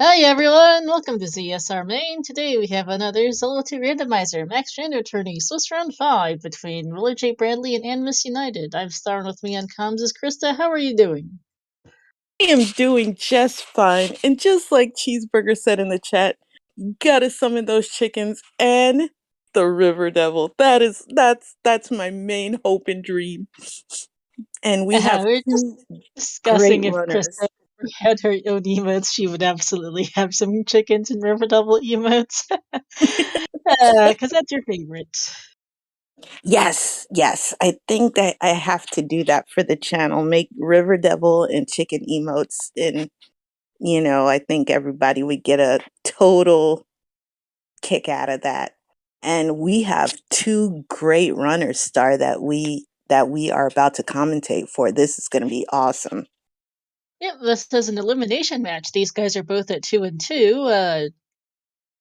Hi everyone, welcome to ZSR Main. Today we have another Zelda 2 Randomizer, Max Rando turning Swiss Round 5 between WillardJBradley and AnimusUnited. I'm starring with me on comms is Krista. How are you doing? I am doing just fine. And just like Cheeseburger said in the chat, gotta summon those chickens and the River Devil. That's my main hope and dream. And we have We're just two great discussing if Krista runners. had her own emotes, she would absolutely have some chickens and River Double emotes. Because that's your favorite. Yes, yes. I think that I have to do that for the channel. Make River Devil and chicken emotes. And, I think everybody would get a total kick out of that. And we have two great runners, Star, that we are about to commentate for. This is going to be awesome. Yep, this is an elimination match. These guys are both at 2 and 2.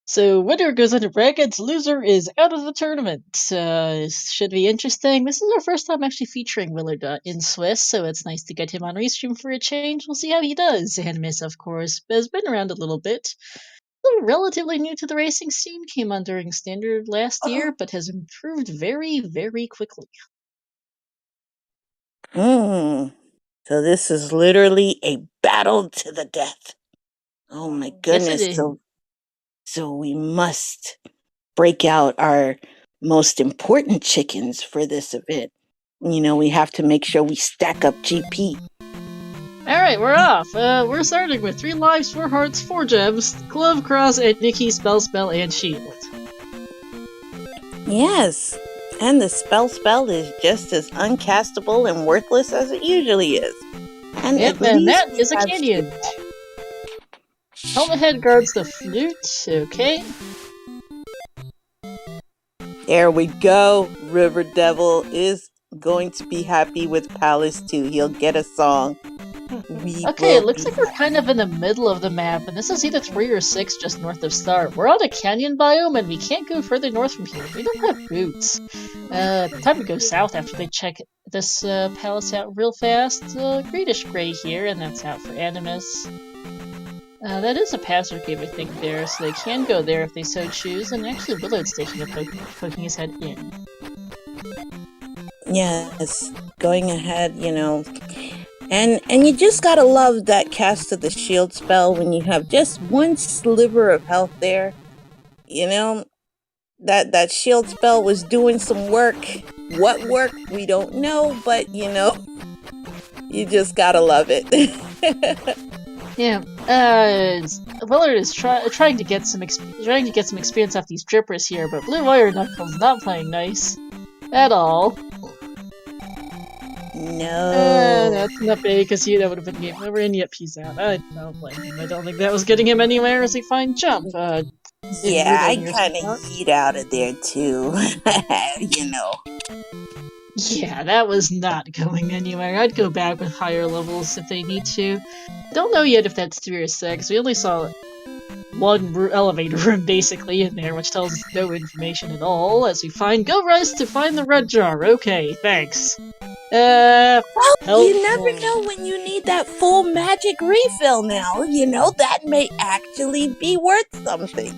So winner goes into brackets, loser is out of the tournament. Should be interesting. This is our first time actually featuring Willard in Swiss, so it's nice to get him on Restream for a change. We'll see how he does. Animus, of course, has been around a little bit. Still relatively new to the racing scene, came on during Standard last year, but has improved very, very quickly. Mm. So this is literally a battle to the death. Oh my Yes, it goodness. is. So we must break out our most important chickens for this event. We have to make sure we stack up GP. Alright, we're off. We're starting with 3 lives, 4 hearts, 4 gems, glove, cross, and Nikki, spell, and shield. Yes. And the spell is just as uncastable and worthless as it usually is. And Yep, at and least that we is a have canyon. Helmet head guards the flute. Okay. There we go. River Devil is going to be happy with Palace too. He'll get a song. Okay, it looks like we're kind of in the middle of the map, and this is either 3 or 6 just north of Star. We're on a canyon biome, and we can't go further north from here. We don't have boots. Time to go south after they check this palace out real fast. Greenish gray here, and that's out for Animus. That is a password cave, I think, there, so they can go there if they so choose, and actually Willard's taking a poking his head in. Yes, going ahead, And you just gotta love that cast of the shield spell when you have just one sliver of health there. That shield spell was doing some work. What work, we don't know, but you just gotta love it. Yeah, Willard is trying to get some experience off these drippers here, but Blue Wire Knuckles not playing nice at all. No. That's not big because that would have been game over, and yet peace out. I don't blame him. I don't think that was getting him anywhere as a fine jump. Yeah, I kind of yeet out of there too. Yeah, that was not going anywhere. I'd go back with higher levels if they need to. Don't know yet if that's 3 or 6. We only saw one elevator room basically in there, which tells us no information at all, as we find Go Rise to find the red jar. Okay, thanks. Well, you never know when you need that full magic refill now. That may actually be worth something.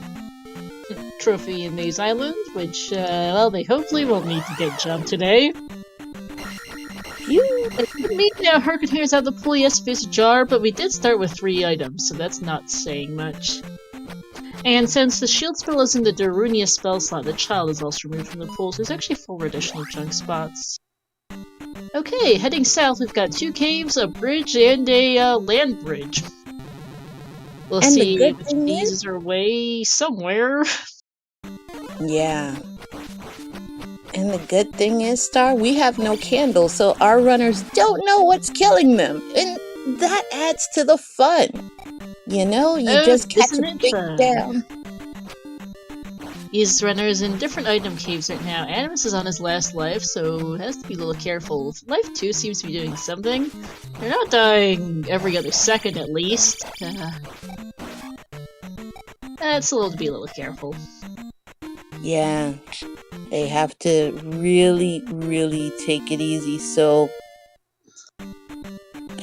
Trophy in Maze Island, which, well, they hopefully won't need to get jumped today. Now Harkin hears out the pool, yes, face a jar, but we did start with 3 items, so that's not saying much. And since the shield spell is in the Darunia spell slot, the child is also removed from the pool, so there's actually 4 additional junk spots. Okay, heading south, we've got 2 caves, a bridge, and a land bridge. We'll see which of these is our way somewhere. Yeah. And the good thing is, Star, we have no candles, so our runners don't know what's killing them. And that adds to the fun. You just catch a big down. These runners in different item caves right now. Animus is on his last life, so has to be a little careful. Life 2 seems to be doing something. They're not dying every other second at least. That's a little to be a little careful. Yeah, they have to really, really take it easy. So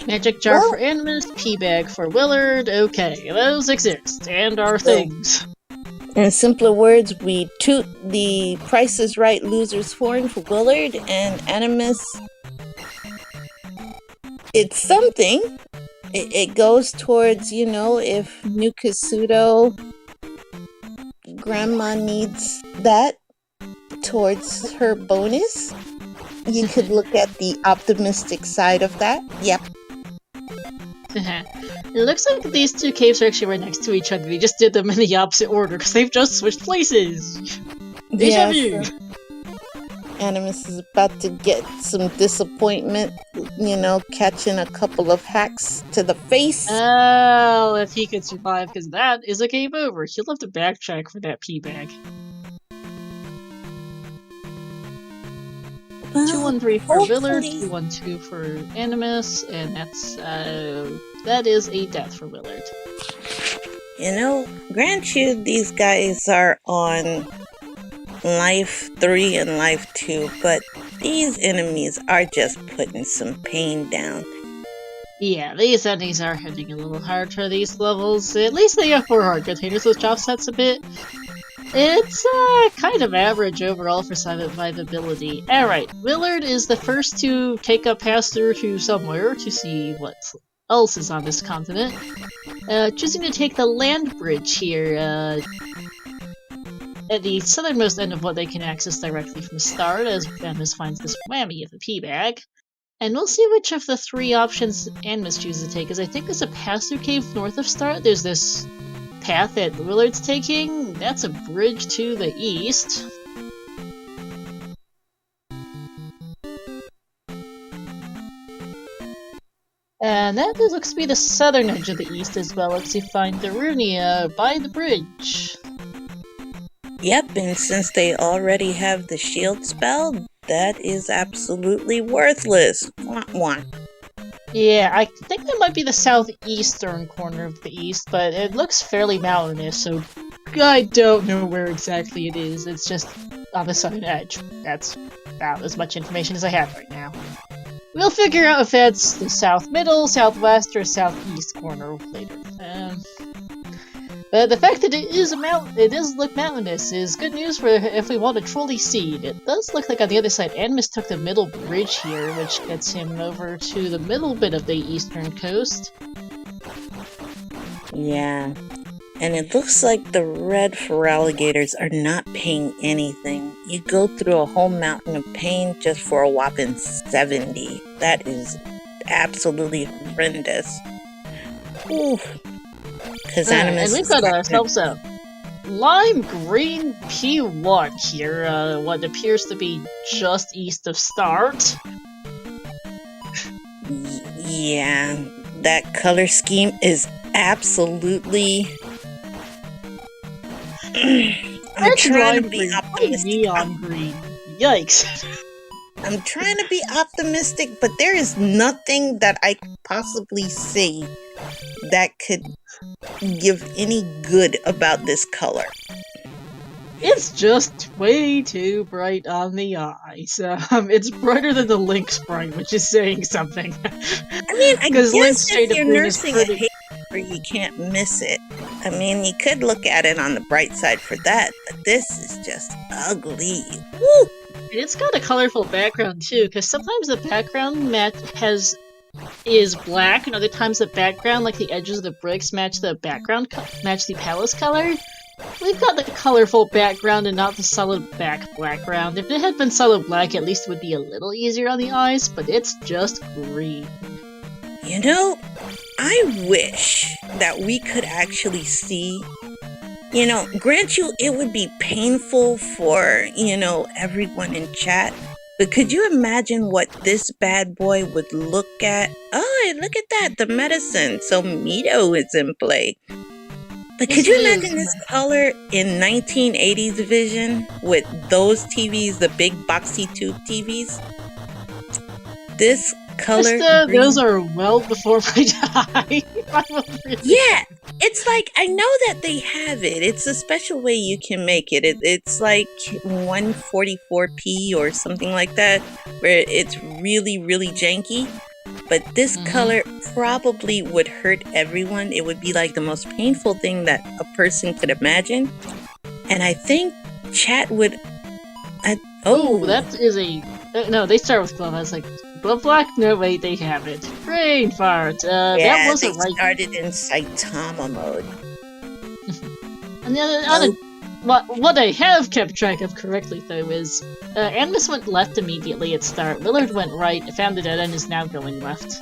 Magic jar Well, for Animus, pea bag for Willard. Okay, those exist and are so things. in simpler words, we toot the Price is Right loser's horn for Willard and Animus. It's something. It goes towards, if New Kasuto grandma needs that towards her bonus. You could look at the optimistic side of that. Yep. It looks like these two caves are actually right next to each other. They just did them in the opposite order because they've just switched places. Deja vu. So Animus is about to get some disappointment, catching a couple of hacks to the face. Oh, if he could survive, because that is a game over. He'll have to backtrack for that pea bag. Well, 213 for Willard, hopefully- 212 for Animus, and that is a death for Willard. Grant you these guys are on life 3 and life 2, but these enemies are just putting some pain down. Yeah, these enemies are hitting a little hard for these levels. At least they have 4 hard containers, those drop sets a bit. It's kind of average overall for survivability. Alright, Willard is the first to take a pass through to somewhere to see what else is on this continent. Choosing to take the land bridge here, at the southernmost end of what they can access directly from the start, as Animus finds this whammy of a pea bag. And we'll see which of the 3 options Animus chooses to take, as I think there's a pass-through cave north of start. There's this path that Willard's taking. That's a bridge to the east. And that looks to be the southern edge of the east as well, as you find Darunia by the bridge. Yep, and since they already have the shield spell, that is absolutely worthless. Wah, wah. Yeah, I think that might be the southeastern corner of the east, but it looks fairly mountainous, so I don't know where exactly it is. It's just on the southern edge. That's about as much information as I have right now. We'll figure out if that's the south middle, southwest, or southeast corner later. But the fact that it does look mountainous is good news for if we want a trolley seed. It does look like on the other side, Animus took the middle bridge here, which gets him over to the middle bit of the eastern coast. Yeah, and it looks like the red feraligators are not paying anything. You go through a whole mountain of pain just for a whopping 70. That is absolutely horrendous. Ooh. And we've got ourselves a lime green P1 here, what appears to be just east of start. Yeah, that color scheme is absolutely... I'm trying to be optimistic. Neon green. Yikes. I'm trying to be optimistic, but there is nothing that I could possibly say that could give any good about this color. It's just way too bright on the eyes. It's brighter than the Link sprite, which is saying something. I mean, I guess if you're nursing a hate or you can't miss it. I mean, you could look at it on the bright side for that, but this is just ugly. Woo! It's got a colorful background too, because sometimes the background is black, and other times the background, like the edges of the bricks, match the palace color. We've got the colorful background and not the solid background. If it had been solid black, at least it would be a little easier on the eyes, but it's just green. I wish that we could actually see, grant you it would be painful for, everyone in chat, but could you imagine what this bad boy would look at? Oh, look at that, the medicine. So Mito is in play. But could you imagine this color in 1980s vision with those TVs, the big boxy tube TVs? This color... those are well before my time. Yeah, it's like, I know that they have it. It's a special way you can make it. It's like 144p or something like that, where it's really, really janky. but this color probably would hurt everyone. It would be like the most painful thing that a person could imagine. And I think chat would... Oh, that is a... no, they start with glove. I was like, glove black? No, wait, they have it. Brain fart. Yeah, that wasn't they right. started in Saitama mode. And the other... What I have kept track of correctly, though, is Animus went left immediately at start, Willard went right, found the dead end, is now going left.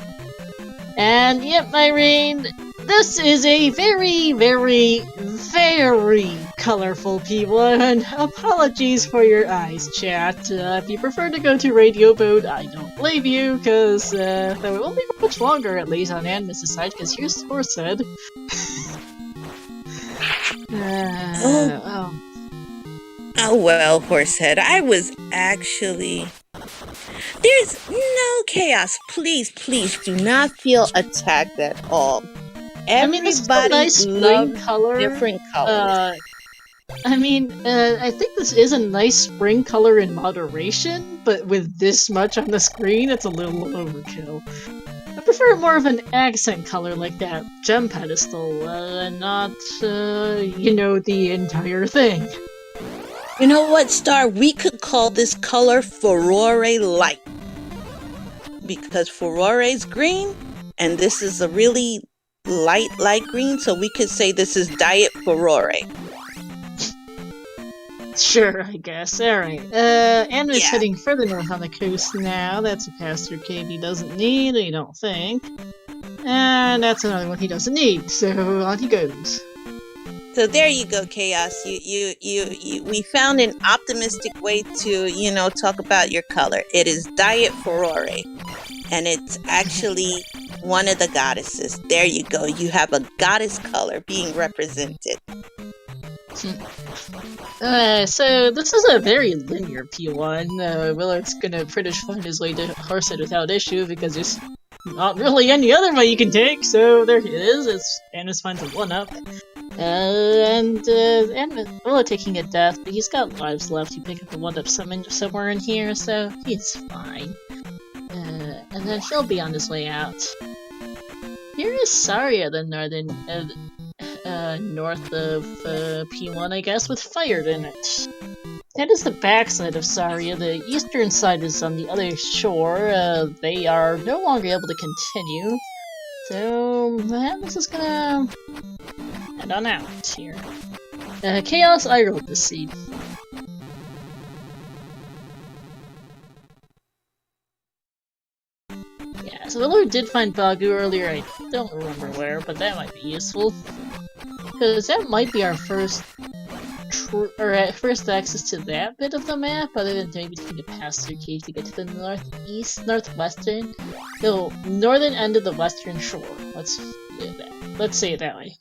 And yep, Irene, this is a very, very, very colorful P1. Apologies for your eyes, chat. If you prefer to go to radio mode, I don't blame you, because though it won't be much longer, at least, on Animus' side, because here's Horsehead. Oh well, Horsehead. I was actually... There's no chaos. Please, please do not feel attacked at all. Everybody nice loves color. Different colors. I think this is a nice spring color in moderation, but with this much on the screen, it's a little overkill. I prefer more of an accent color like that gem pedestal, and not, the entire thing. You know what, Star? We could call this color Furore Light. Because Furore's green, and this is a really light green, so we could say this is Diet Furore. Sure, I guess. Alright. Animus heading further north on the coast now. That's a pass-through cave he doesn't need, I don't think. And that's another one he doesn't need, so on he goes. So there you go, Chaos. We found an optimistic way to, talk about your color. It is Diet Furore. And it's actually one of the goddesses. There you go. You have a goddess color being represented. So this is a very linear P1. Willard's gonna pretty much find his way to Horsehead without issue because there's not really any other way you can take, so there he is. It's Animus finds a 1-up. Willard taking a death, but he's got lives left. You pick up a 1-up somewhere in here, so he's fine. And then he'll be on his way out. Here is Saria, the northern, north of P1, I guess, with fire in it. That is the backside of Saria. The eastern side is on the other shore. They are no longer able to continue. So, this is gonna head on out here. Chaos, I rolled the seed. Yeah, so Willard did find Bagu earlier, I don't remember where, but that might be useful. Because that might be our first access to that bit of the map, other than maybe taking a pass-through cave to get to the northwestern, the northern end of the western shore. Let's say it that way.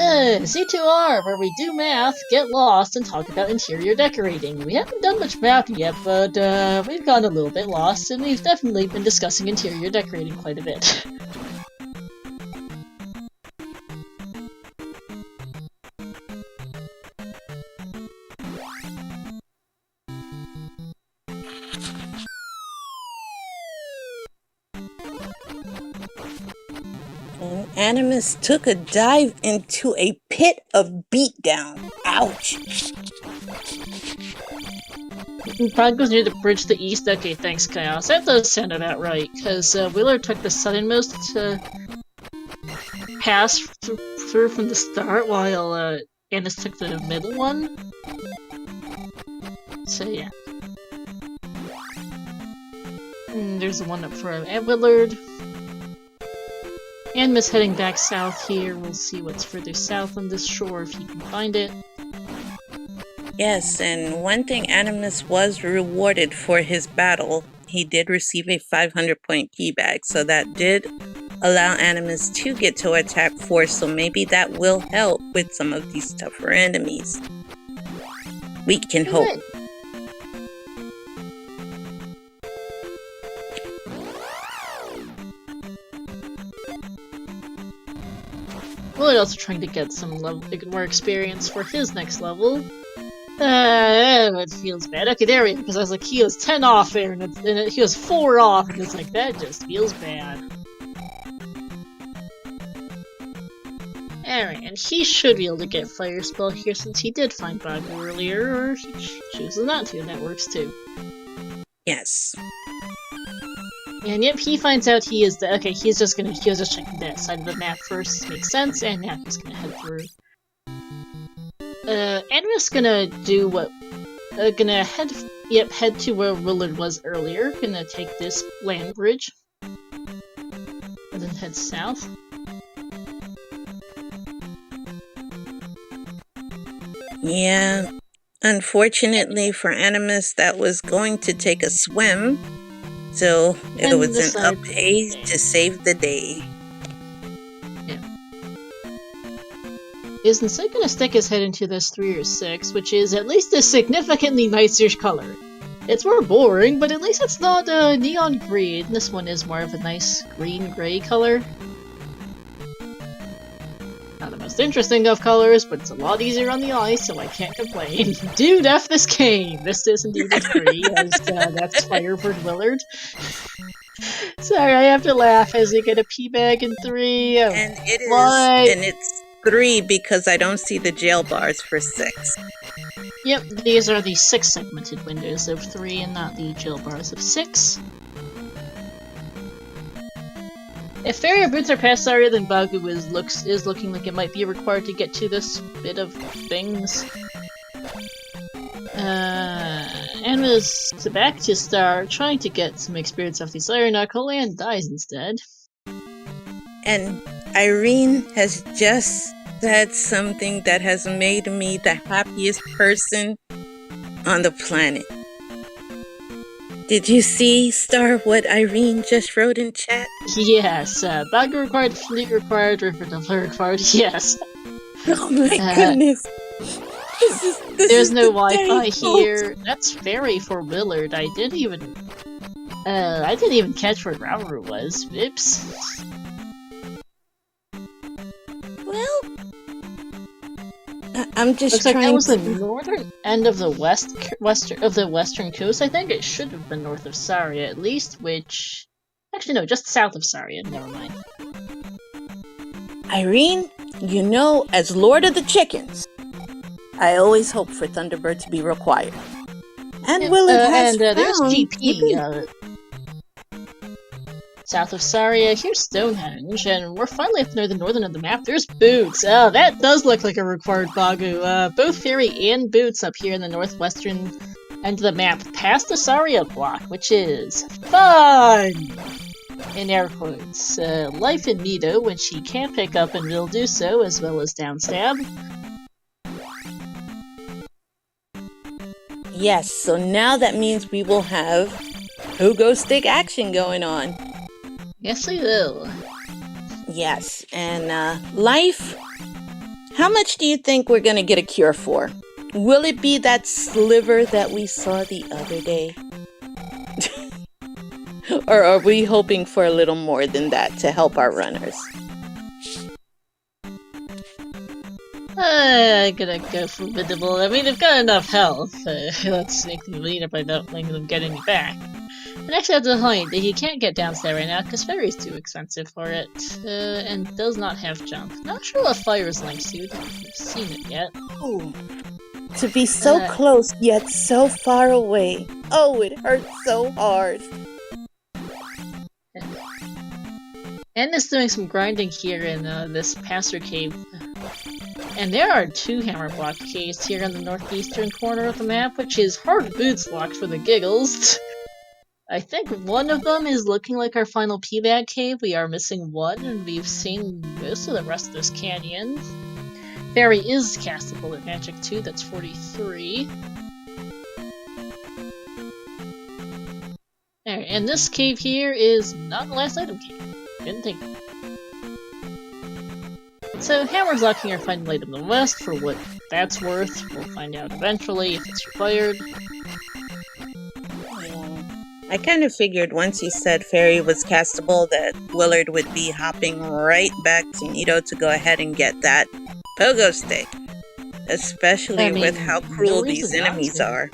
Z2R, where we do math, get lost, and talk about interior decorating. We haven't done much math yet, but we've gotten a little bit lost, and we've definitely been discussing interior decorating quite a bit. Animus took a dive into a pit of beatdown. Ouch. Probably goes near the bridge to the east. Okay, thanks, Chaos. That does sound about right, because Willard took the southernmost pass through from the start, while Animus took the middle one. So yeah. And there's the one up for Willard. Animus heading back south here. We'll see what's further south on this shore if he can find it. Yes, and one thing, Animus was rewarded for his battle. He did receive a 500-point key bag, so that did allow Animus to get to attack force, so maybe that will help with some of these tougher enemies. We can hope. Willard also trying to get some more experience for his next level. It feels bad. Okay, there we go, because I was like, he was 10 off there, and he was 4 off, and it's like, that just feels bad. Alright, and he should be able to get Fire Spell here since he did find Bagu earlier, or he chooses not to, and that works too. Yes. And yep, he finds out he is the. Okay, he was just checking that side of the map first, makes sense, and now he's gonna head through. Animus gonna do what? Gonna head to where Willard was earlier, gonna take this land bridge, and then head south. Yeah, unfortunately for Animus, that was going to take a swim, so it was an up-pay to save the day. Yeah. Is instead gonna stick his head into this 3 or 6, which is at least a significantly nicer color. It's more boring, but at least it's not neon green. This one is more of a nice green-gray color. Not the most interesting of colors, but it's a lot easier on the eye, so I can't complain. Dude, F this game! This is indeed a 3, as that's Firebird Willard. Sorry, I have to laugh as they get a P-bag in 3. And it is, and it's 3 because I don't see the jail bars for 6. Yep, these are the 6 segmented windows of 3 and not the jail bars of 6. If Fairy Boots are past Saria, then Bagu is looking like it might be required to get to this bit of things. Animus back to Star, trying to get some experience off the Siren Knuckle, and dies instead. And Irene has just said something that has made me the happiest person on the planet. Did you see, Star, what Irene just wrote in chat? Yes, Bagu required, Fleet required, River Doubler required, yes. Oh my goodness. There's no Wi-Fi here. That's Fairy for Willard. I didn't even catch where Rauru was. Oops. Well, I'm just looks trying like that was to... the northern end of the western coast. I think it should have been north of Saria at least, which... Actually, no, just south of Saria. Never mind. Irene, you know, as Lord of the Chickens, I always hope for Thunderbird to be required. And Willard has and there's found GP. South of Saria, here's Stonehenge, and we're finally up near the northern end of the map. There's Boots. Oh, that does look like a required Bagu. Both Fairy and Boots up here in the northwestern end of the map, past the Saria block, which is fun! In air quotes. Life in Nido, which he can pick up and will do so, as well as downstab. Yes, so now that means we will have pogo stick action going on. Yes, we will. Yes, and life, how much do you think we're gonna get a cure for? Will it be that sliver that we saw the other day? Or are we hoping for a little more than that to help our runners? I'm gonna go formidable. I mean, they've got enough health. Let's make them leaner by not letting them get any back. And actually, I have to hide that he can't get downstairs right now because Fairy's too expensive for it, and does not have jump. Not sure what Fire's links to. I've seen it yet. Ooh. To be so close yet so far away. Oh, it hurts so hard. And is doing some grinding here in this Passer Cave. And there are 2 hammer block caves here in the northeastern corner of the map, which is hard boots locked for the giggles. I think one of them is looking like our final P-bag cave. We are missing one, and we've seen most of the rest of this canyon. Fairy is castable at Magic 2, that's 43. Alright, and this cave here is not the last item cave. Didn't think. So, Hammer's locking our final item in the west for what that's worth. We'll find out eventually if it's required. I kind of figured once you said Fairy was castable that Willard would be hopping right back to Nido to go ahead and get that pogo stick. especially with how cruel no these reason not enemies to. are.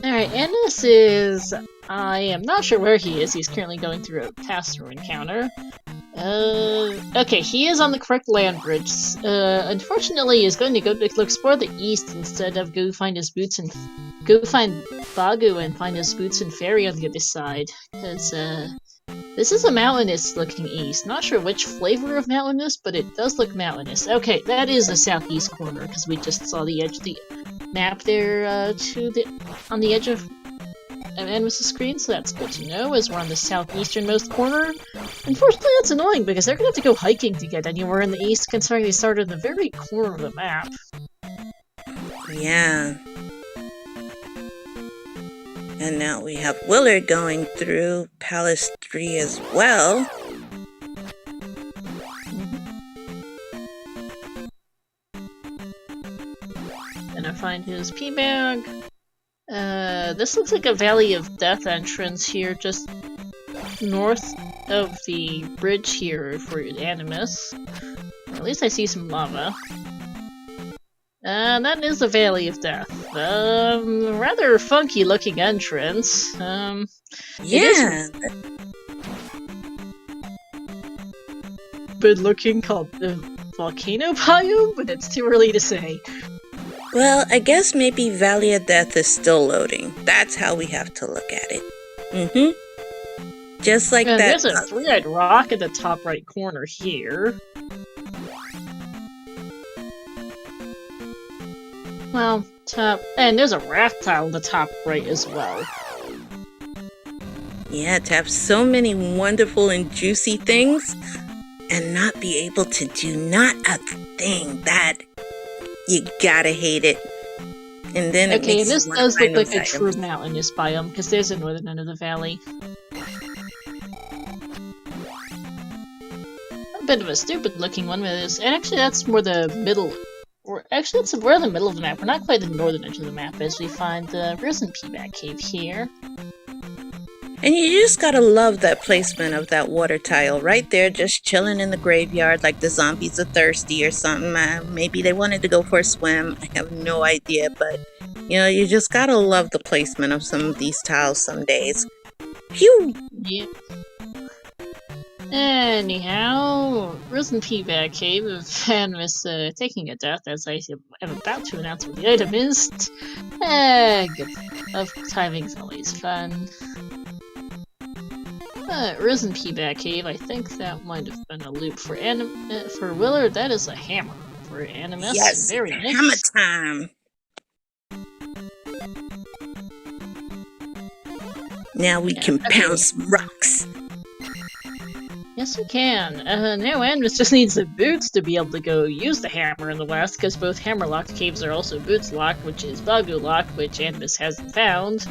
Alright, and this is... I am not sure where he is. He's currently going through a pass-through encounter. Okay, he is on the correct land bridge. Unfortunately, he's going to go to explore the east instead of go find his boots and... Go find Bagu and find his boots and fairy on the other side. Because, this is a mountainous-looking east. Not sure which flavor of mountainous, but it does look mountainous. Okay, that is the southeast corner, because we just saw the edge of the map there, on the edge of Animus' screen, so that's good to know, as we're on the southeasternmost corner. Unfortunately, that's annoying, because they're gonna have to go hiking to get anywhere in the east, considering they started in the very corner of the map. Yeah. And now we have Willard going through Palace 3 as well. Gonna find his P-bag. This looks like a Valley of Death entrance here, just north of the bridge here for Animus. Or at least I see some lava. That is the Valley of Death. Rather funky looking entrance. Yeah. Good looking called the Volcano Biome, but it's too early to say. Well, I guess maybe Valley of Death is still loading. That's how we have to look at it. Just like that. There's a three-eyed rock in the top right corner here. Well, and there's a raft tile in the top right as well. Yeah, to have so many wonderful and juicy things and not be able to do not a thing, that you gotta hate it. And then okay, and this does look like a true mountainous biome, because there's the northern end of the valley. A bit of a stupid looking one with this, and actually that's more the middle. We're in the middle of the map. We're not quite the northern edge of the map, as we find the Risen P-Back Cave here. And you just gotta love that placement of that water tile right there, just chilling in the graveyard like the zombies are thirsty or something. Maybe they wanted to go for a swim. I have no idea, but you know, you just gotta love the placement of some of these tiles some days. Phew! Yep. Anyhow, Risen P-Back Cave of Animus taking a death, as I am about to announce what the item is. Good. Of timing's always fun. Risen P-Back Cave, I think that might have been a loop for Willard. That is a hammer for Animus. Yes, very nice. Hammer time! Now we can pounce rocks. Yes, we can. Now Animus just needs the boots to be able to go use the hammer in the west, because both hammer-locked caves are also boots-locked, which is Bagu-locked, which Animus hasn't found.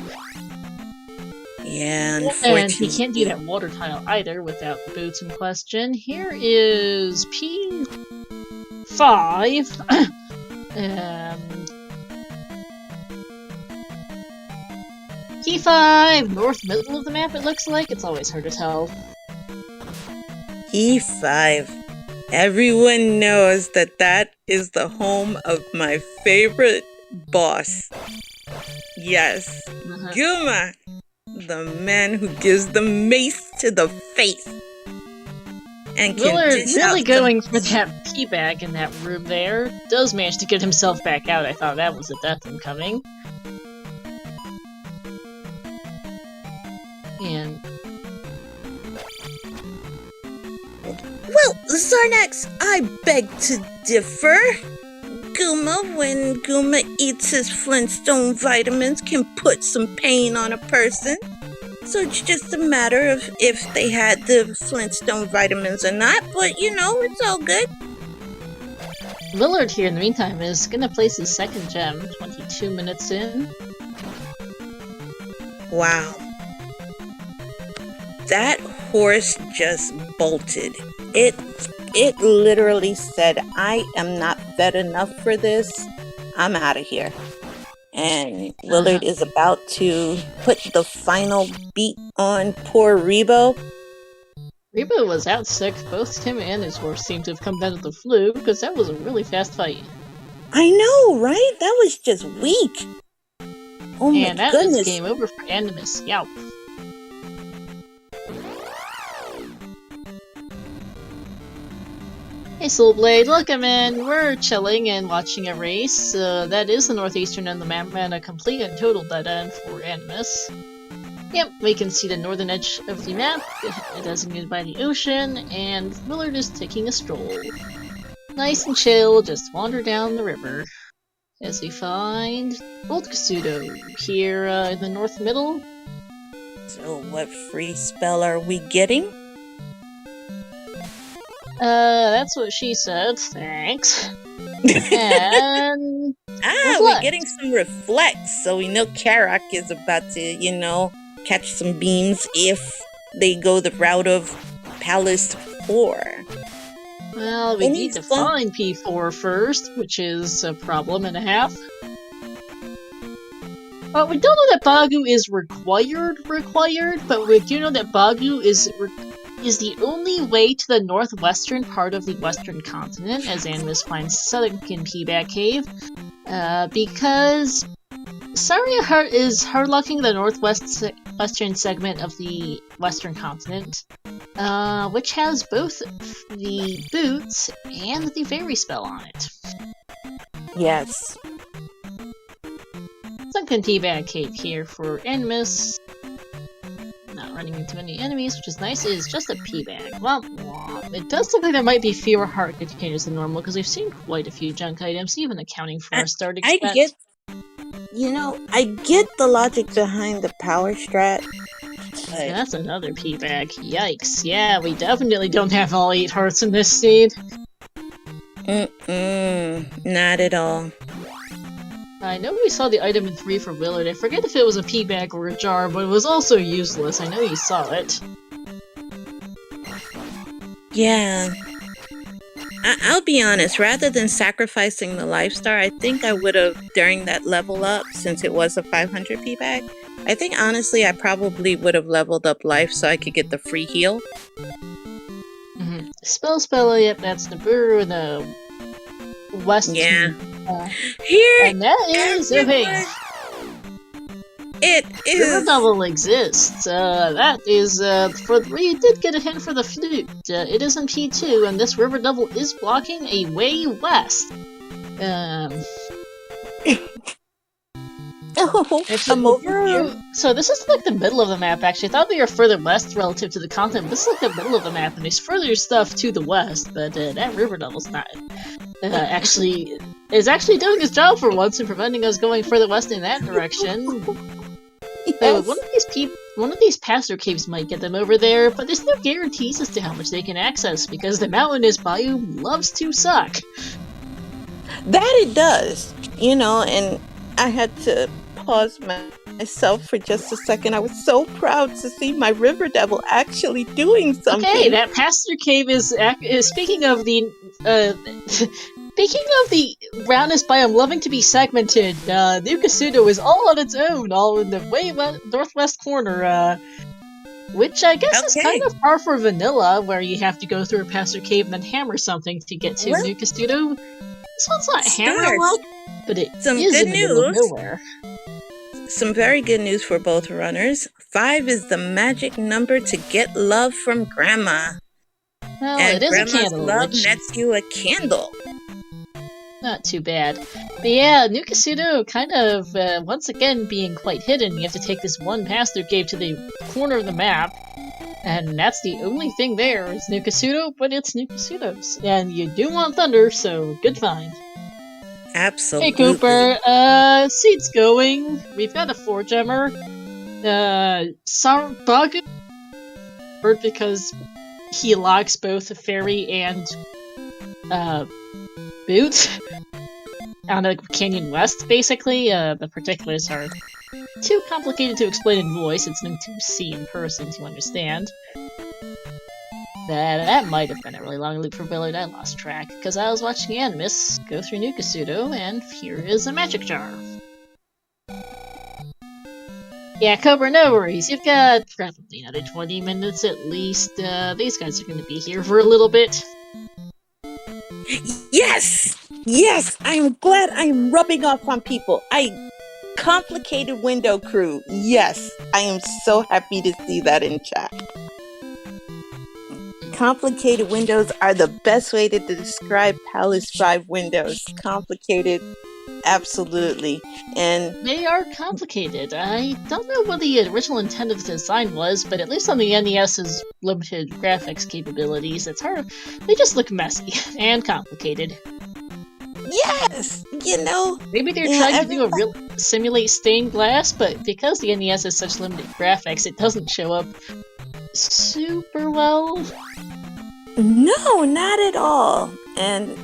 Yeah, unfortunately. And he can't do that water tile either without the boots in question. Here is P5. P5, north middle of the map, it looks like. It's always hard to tell. E5. Everyone knows that that is the home of my favorite boss. Yes, Guma, the man who gives the mace to the face. And Willard, really going for that P-bag in that room there, does manage to get himself back out. I thought that was a death incoming. And... well, Zarnax, I beg to differ. Guma, when Guma eats his Flintstone vitamins, can put some pain on a person. So it's just a matter of if they had the Flintstone vitamins or not, but you know, it's all good. Willard here, in the meantime, is gonna place his second gem, 22 minutes in. Wow. That horse just bolted. It literally said, I am not fed enough for this. I'm out of here. And Willard is about to put the final beat on poor Rebo. Rebo was out sick. Both him and his horse seemed to have come down with the flu, because that was a really fast fight. I know, right? That was just weak. Oh my And that goodness. is game over for Animus. Yow. Hey Soulblade, look, I'm in. We're chilling and watching a race. That is the northeastern end of the map, and a complete and total dead end for Animus. Yep, we can see the northern edge of the map, designated by the ocean, and Willard is taking a stroll. Nice and chill, just wander down the river. As we find Old Kasuto here in the north middle. So what free spell are we getting? That's what she said. Thanks. And we're getting some reflects, so we know Karak is about to, catch some beams if they go the route of Palace 4. Well, we need to find P4 first, which is a problem and a half. Well, we don't know that Bagu is required, but we do know that Bagu is the only way to the northwestern part of the western continent, as Animus finds Southern P-Bag Cave, because Saria is hardlocking the northwestern segment of the western continent, which has both the boots and the fairy spell on it. Yes. Sunken P-Bag Cave here for Animus. Not running into any enemies, which is nice. It is just a P-Bag. Well, it does look like there might be fewer heart containers than normal, because we've seen quite a few junk items, even accounting for our starting stat. I get the logic behind the power strat. That's another P-Bag. Yikes. Yeah, we definitely don't have all 8 hearts in this seed. Not at all. I know we saw the item in 3 for Willard. I forget if it was a P-Bag or a jar, but it was also useless. I know you saw it. Yeah. I'll be honest, rather than sacrificing the life star, I think I would have, during that level up, since it was a 500 P-Bag, I think honestly I probably would have leveled up life so I could get the free heal. Spell, yep, that's Nibiru in the west. Yeah. Here, and that is okay. It is. River Double exists. That is we did get a hint for the flute. It is in P2, and this River Double is blocking a way west. I'm over here. So this is like the middle of the map, actually. I thought we were further west relative to the continent, but this is like the middle of the map, and there's further stuff to the west, but that River Double's not actually doing his job for once and preventing us going further west in that direction. Yes. One of these pastor caves might get them over there, but there's no guarantees as to how much they can access, because the mountainous biome loves to suck. That it does, and I had to pause myself for just a second. I was so proud to see my River Devil actually doing something. Okay, that pastor cave is speaking of the roundness biome loving to be segmented. New Kasuto is all on its own, all in the way northwest corner, which I guess is kind of par for vanilla, where you have to go through a pastor cave and then hammer something to get to New Kasuto. This one's not hammered, but it is in the middle of nowhere. Some very good news for both runners. 5 is the magic number to get love from Grandma. Well, and it is Grandma's a candle. Love nets you a candle. Not too bad. But yeah, New Kasuto kind of, once again, being quite hidden. You have to take this one pastor cave to the corner of the map, and that's the only thing there is New Kasuto, but it's New Kasuto's. And you do want Thunder, so good find. Absolutely. Hey Cooper, seat's going. We've got a 4-gemmer. Bagu, because he locks both a fairy and boot on a Canyon West, basically. The particulars are too complicated to explain in voice. It's meant to see in person to understand. That might have been a really long loop for Willard. I lost track, because I was watching Animus go through New Kasuto, and here is a magic jar. Yeah, Cobra, no worries. You've got probably another 20 minutes at least. These guys are going to be here for a little bit. Yes! Yes! I'm glad I'm rubbing off on people. Complicated window crew. Yes, I am so happy to see that in chat. Complicated windows are the best way to describe Palace 5 windows. Complicated, absolutely. And They are complicated. I don't know what the original intent of the design was, but at least on the NES's limited graphics capabilities, it's hard. They just look messy and complicated. yes, Maybe they're yeah, trying to do a real simulate stained glass, but because the NES has such limited graphics, it doesn't show up super well. No, not at all. And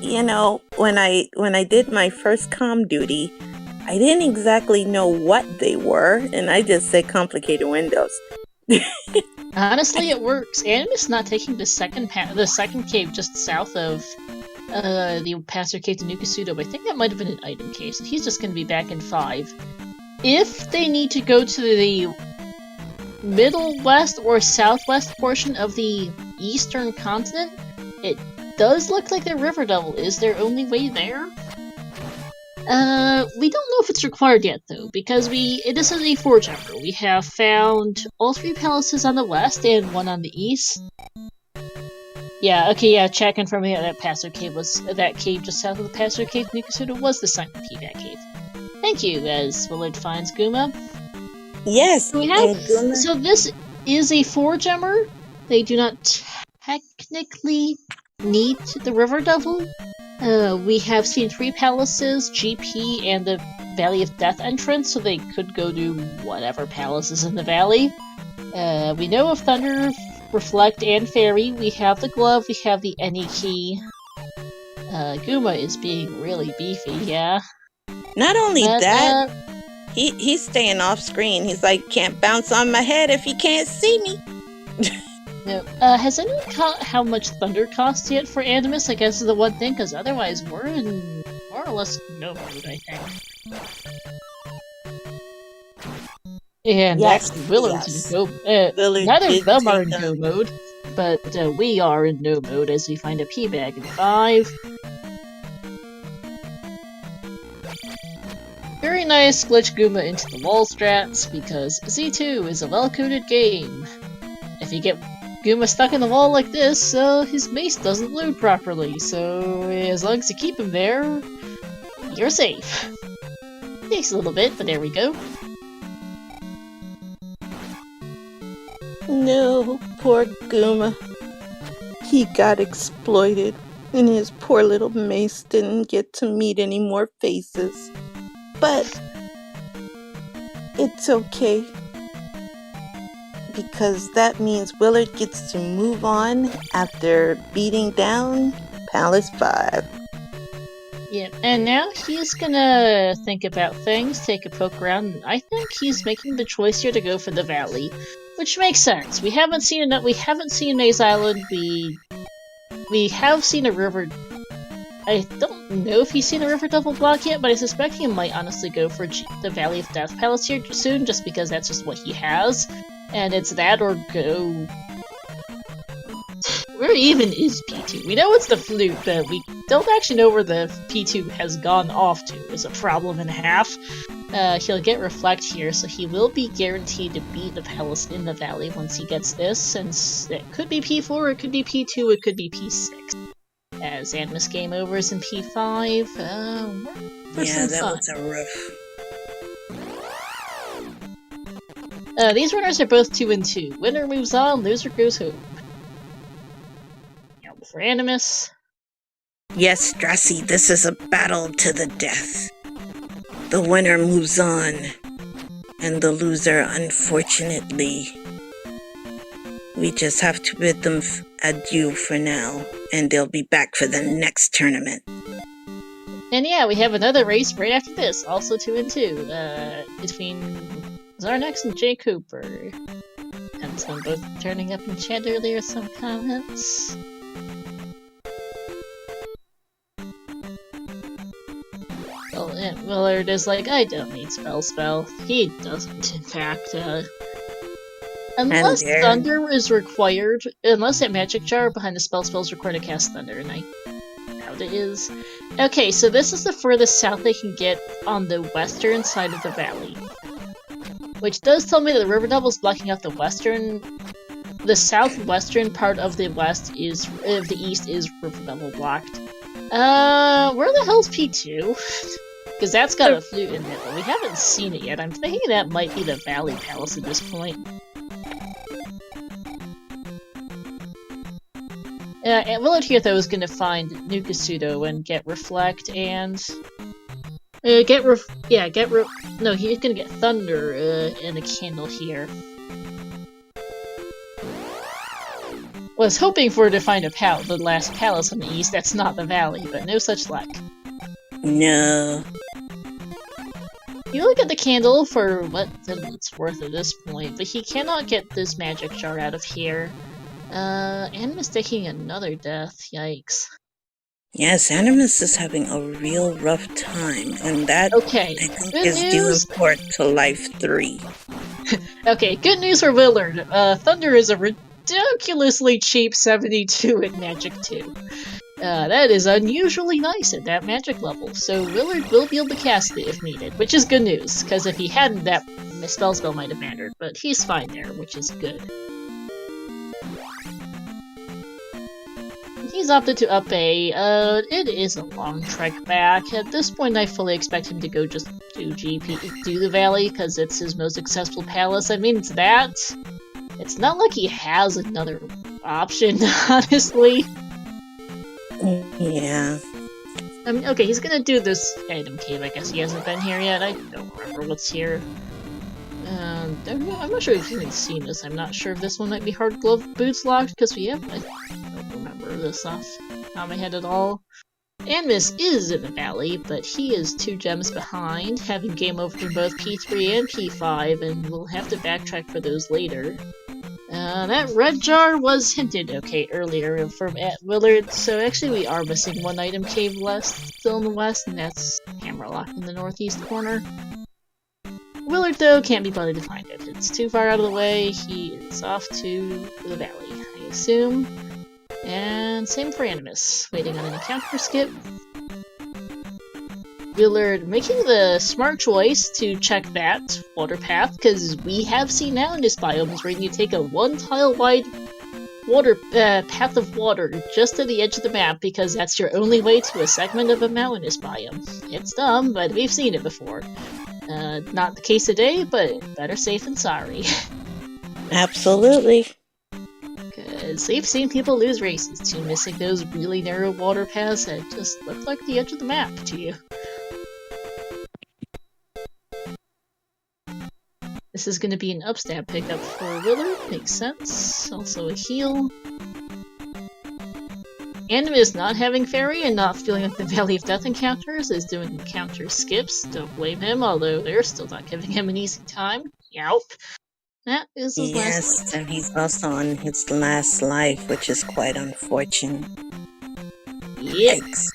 when I did my first comm duty, I didn't exactly know what they were, and I just said complicated windows. Honestly, it works. Animus not taking the second cave just south of the Pastor Cave to Nukasudo, but I think that might have been an item cave, so he's just going to be back in 5. If they need to go to the middle west or southwest portion of the eastern continent, it does look like the River Devil is their only way there. We don't know if it's required yet, though, because this is a four-jumper. We have found all 3 palaces on the west and 1 on the east. Yeah, okay, yeah, check confirming that that cave just south of the Pastor Cave Nukasudo was the Silent Payback Cave. Thank you, as Willard finds Guma. Yes, so this is a 4-gemmer. They do not technically need the River Devil. We have seen 3 palaces, GP, and the Valley of Death entrance, so they could go to whatever palace is in the valley. We know of Thunder, Reflect, and Fairy. We have the glove, we have the any key. Guma is being really beefy, yeah. Not only that, he's staying off screen. He's like, can't bounce on my head if you can't see me. No. Has anyone caught how much Thunder costs yet for Animus? I guess is the one thing, because otherwise we're in more or less no mode, I think. And yes, actually, Willard's in go. Neither of them are in go mode, but we are in no mode as we find a P-bag in 5. Very nice glitch Guma into the wall strats, because Z2 is a well-coded game. If you get Guma stuck in the wall like this, his mace doesn't load properly, so as long as you keep him there, you're safe. Takes a little bit, but there we go. No, poor Guma. He got exploited, and his poor little mace didn't get to meet any more faces. But it's okay, because that means Willard gets to move on after beating down Palace 5. Yep, and now he's gonna think about things, take a poke around, and I think he's making the choice here to go for the valley, which makes sense. We haven't seen Maze Island. We have seen a river. I don't know if he's seen a River Devil block yet, but I suspect he might honestly go for the Valley of Death Palace here soon, just because that's just what he has. And it's that or go... Where even is P2? We know it's the flute, but we don't actually know where the P2 has gone off to. It's a problem and a half. He'll get Reflect here, so he will be guaranteed to beat the palace in the valley once he gets this, since it could be P4, it could be P2, it could be P6. As Animus game over is in P5. Yeah, that was a rough. These runners are both 2 and 2. Winner moves on, loser goes home. Now for Animus. Yes, Strassi, this is a battle to the death. The winner moves on, and the loser, unfortunately, we just have to bid them adieu for now, and they'll be back for the next tournament. And yeah, we have another race right after this, also 2 and 2, between Zarnax and Jay Cooper. And them both turning up in chat earlier, some comments. Willard is like, I don't need spell. He doesn't, in fact. And Unless there, Thunder is required, unless that magic jar behind the spell is required to cast Thunder, and I doubt it is. Okay, so this is the furthest south they can get on the western side of the valley. Which does tell me that the River Devil's blocking out the southwestern part of the east is River Devil blocked. Where the hell's P2? Because that's got a flute in it, but we haven't seen it yet. I'm thinking that might be the Valley Palace at this point. And Willard here, though, is going to find Nukasudo and get Reflect and... no, he's going to get Thunder and a candle here. Was hoping for to find the last palace on the east that's not the valley, but no such luck. no. You look at the candle for what it's worth at this point, but he cannot get this magic jar out of here. Animus taking another death, yikes. Yes, Animus is having a real rough time, and that Okay, I think good is due news. in part to Life 3. Okay, good news for Willard. Thunder is a ridiculously cheap 72 at Magic 2. That is unusually nice at that magic level, so Willard will be able to cast it if needed, which is good news, because if he hadn't, that spell might have mattered, but he's fine there, which is good. He's opted to up A. It is a long trek back. At this point, I fully expect him to go just do the valley, because it's his most accessible palace. I mean, it's that. It's not like he has another option, honestly. Yeah. I mean, okay, he's gonna do this item cave. I guess he hasn't been here yet. I don't remember what's here. I'm not sure if you've even seen this. I'm not sure if this one might be hard glove boots locked, because I don't remember this off the top of my head at all. Animus is in the valley, but he is 2 gems behind, having game over for both P3 and P5, and we'll have to backtrack for those later. That red jar was hinted earlier from Willard, so actually we are missing one item cave still in the west, and that's Hammerlock in the northeast corner. Willard, though, can't be bothered to find it. It's too far out of the way. He is off to the valley, I assume. And same for Animus, waiting on an encounter skip. Willard making the smart choice to check that water path, because we have seen mountainous biomes where you take a 1-tile wide path of water just to the edge of the map, because that's your only way to a segment of a mountainous biome. It's dumb, but we've seen it before. Not the case today, but better safe than sorry. Absolutely. Because we've seen people lose races to missing those really narrow water paths that just look like the edge of the map to you. This is going to be an upstab pickup for Willard, makes sense. Also a heal. Animus not having fairy and not feeling like the Valley of Death encounters is doing encounter skips. Don't blame him, although they're still not giving him an easy time. Yowp. That is his last life. Yes, and he's also on his last life, which is quite unfortunate. Yep. Yikes.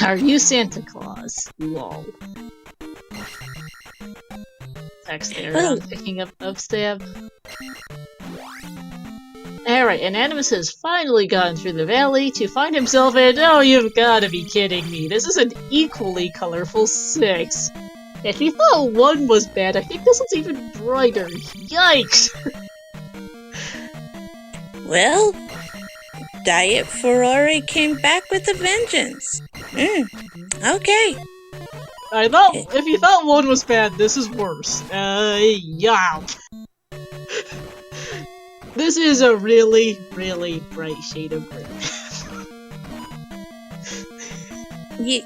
Are you Santa Claus? Lol. Text there, picking up upstab. Alright, and Animus has finally gotten through the valley to find himself in— oh, you've gotta be kidding me. This is an equally colorful 6. If you thought 1 was bad, I think this one's even brighter. Yikes! Well, Diet Ferrari came back with a vengeance. Okay. I thought— if you thought 1 was bad, this is worse. Yeah. This is a really, really bright shade of green. Yeah.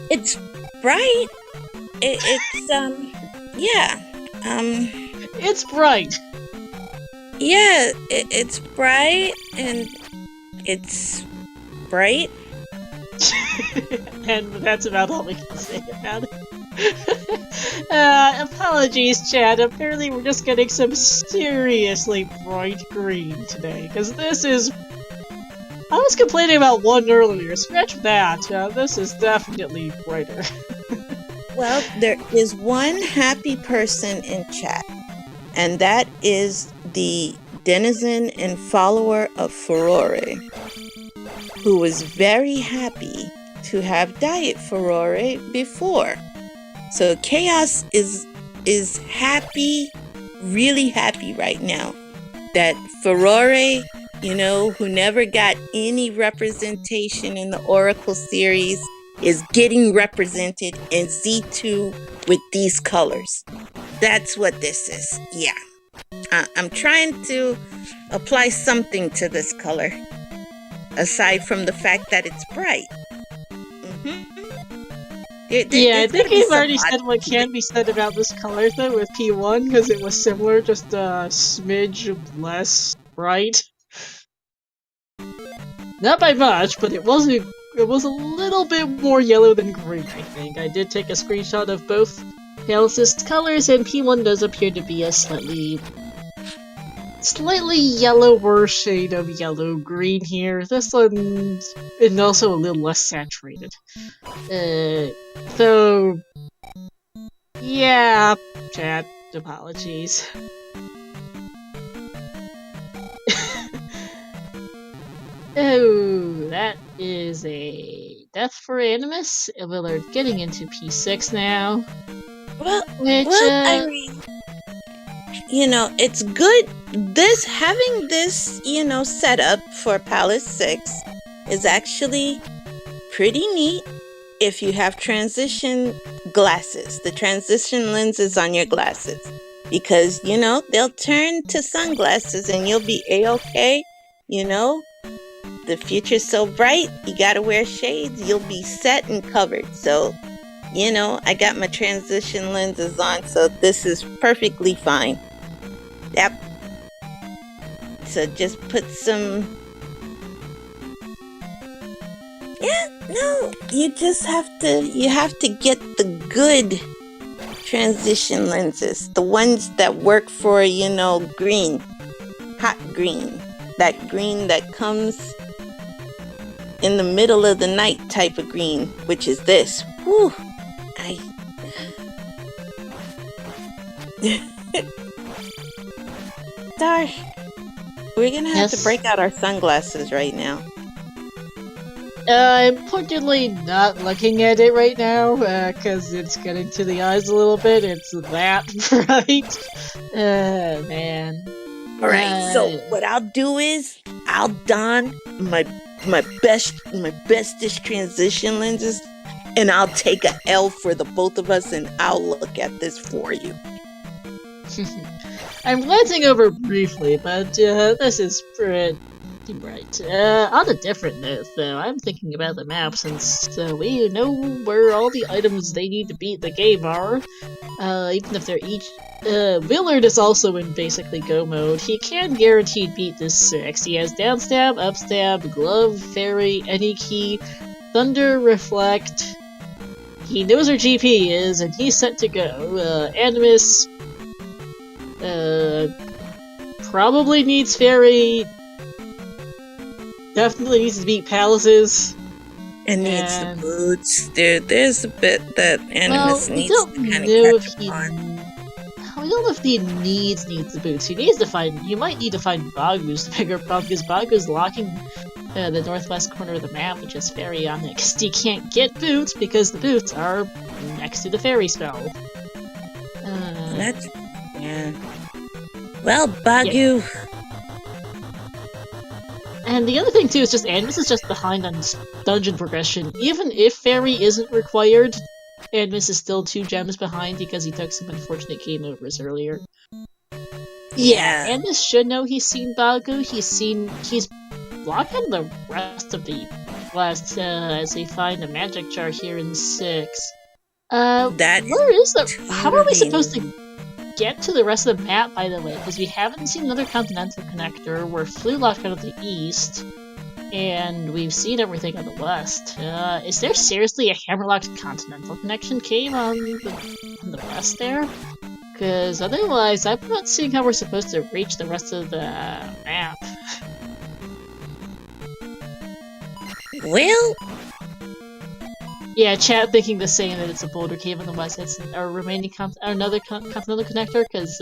It's bright. Yeah. It's bright. Yeah, it's bright, and it's bright. And that's about all we can say about it. Apologies, Chad. Apparently, we're just getting some seriously bright green today, because this is. I was complaining about one earlier. Scratch that. This is definitely brighter. Well, there is one happy person in chat, and that is the denizen and follower of Furore, who was very happy to have Diet Furore before. So Chaos is happy, really happy right now that Furore, who never got any representation in the Oracle series, is getting represented in Z2 with these colors. That's what this is. Yeah. I'm trying to apply something to this color, aside from the fact that it's bright. Yeah, I think I've already said what can be said about this color, though, with P1, because it was similar, just a smidge less bright. Not by much, but it was a little bit more yellow than green, I think. I did take a screenshot of both Palace's colors, and P1 does appear to be a slightly yellower shade of yellow-green here. This one is also a little less saturated. So... yeah, chat, apologies. Oh, that is a death for Animus. Willard getting into P6 now. Well, Irene, it's good. Having this, set up for Palace 6 is actually pretty neat if you have transition glasses, the transition lenses on your glasses. Because, they'll turn to sunglasses and you'll be A-okay, The future's so bright, you gotta wear shades, you'll be set and covered. So, I got my transition lenses on, so this is perfectly fine. Yep. So just put some... yeah, no, you have to get the good transition lenses. The ones that work for, green. Hot green. That green that comes in the middle of the night type of green, which is this. Whew. Dar, we're gonna have to break out our sunglasses right now. I'm pointedly not looking at it right now, because it's getting to the eyes a little bit. It's that bright. Man. Alright, so what I'll do is, I'll don my bestest transition lenses, and I'll take a L for the both of us, and I'll look at this for you. I'm glancing over briefly, but this is pretty bright. On a different note, though, I'm thinking about the map since we know where all the items they need to beat the game are, even if they're each... Willard is also in basically go mode. He can guaranteed beat this 6. He has down stab, up stab, glove, fairy, any key, thunder, reflect. He knows where GP is, and he's set to go. Animus probably needs fairy. Definitely needs to beat palaces. And needs the boots. There's a bit that Animus needs to kind of catch up on. We don't know if he needs the boots. He might need to find Bagu's the bigger problem, because Bagu's locking the northwest corner of the map, which is fairy on it, because he can't get boots because the boots are next to the fairy spell. Yeah. Well, Bagu. Yeah. And the other thing too is just Animus is just behind on dungeon progression. Even if fairy isn't required, Animus is still 2 gems behind because he took some unfortunate game overs earlier. Yeah, Animus should know he's seen Bagu. He's blocking the rest of the quest as they find a magic jar here in 6. Where is the? How are we supposed to get to the rest of the map, by the way? Because we haven't seen another continental connector. We're flue locked out of the east. and we've seen everything on the west. Is there seriously a hammerlocked continental connection cave on the west there? Because otherwise, I'm not seeing how we're supposed to reach the rest of the map. Well, yeah, chat thinking the same, that it's a boulder cave on the west. It's our remaining another continental connector, because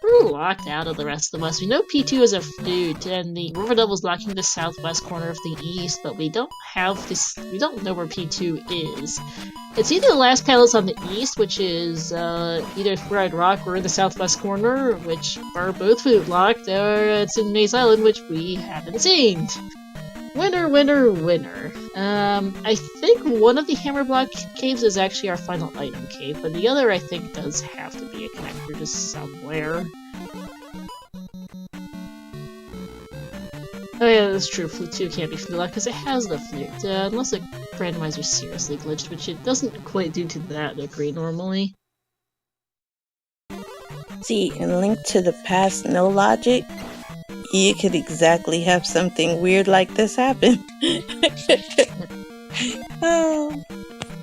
we're locked out of the rest of the west. We know P2 is a flute, and the River Devil's locking the southwest corner of the east, but we don't have this. We don't know where P2 is. It's either the last palace on the east, which is either Fried Rock, or in the southwest corner, which are both flute locked, or it's in Maze Island, which we haven't seen. Winner, winner, winner. I think one of the Hammerblock caves is actually our final item cave, but the other I think does have to be a connector just somewhere. Oh yeah, that's true. Flute 2 can't be flute locked because it has the flute, unless the randomizer seriously glitched, which it doesn't quite do to that degree normally. see, in Link to the Past, no logic, you could exactly have something weird like this happen.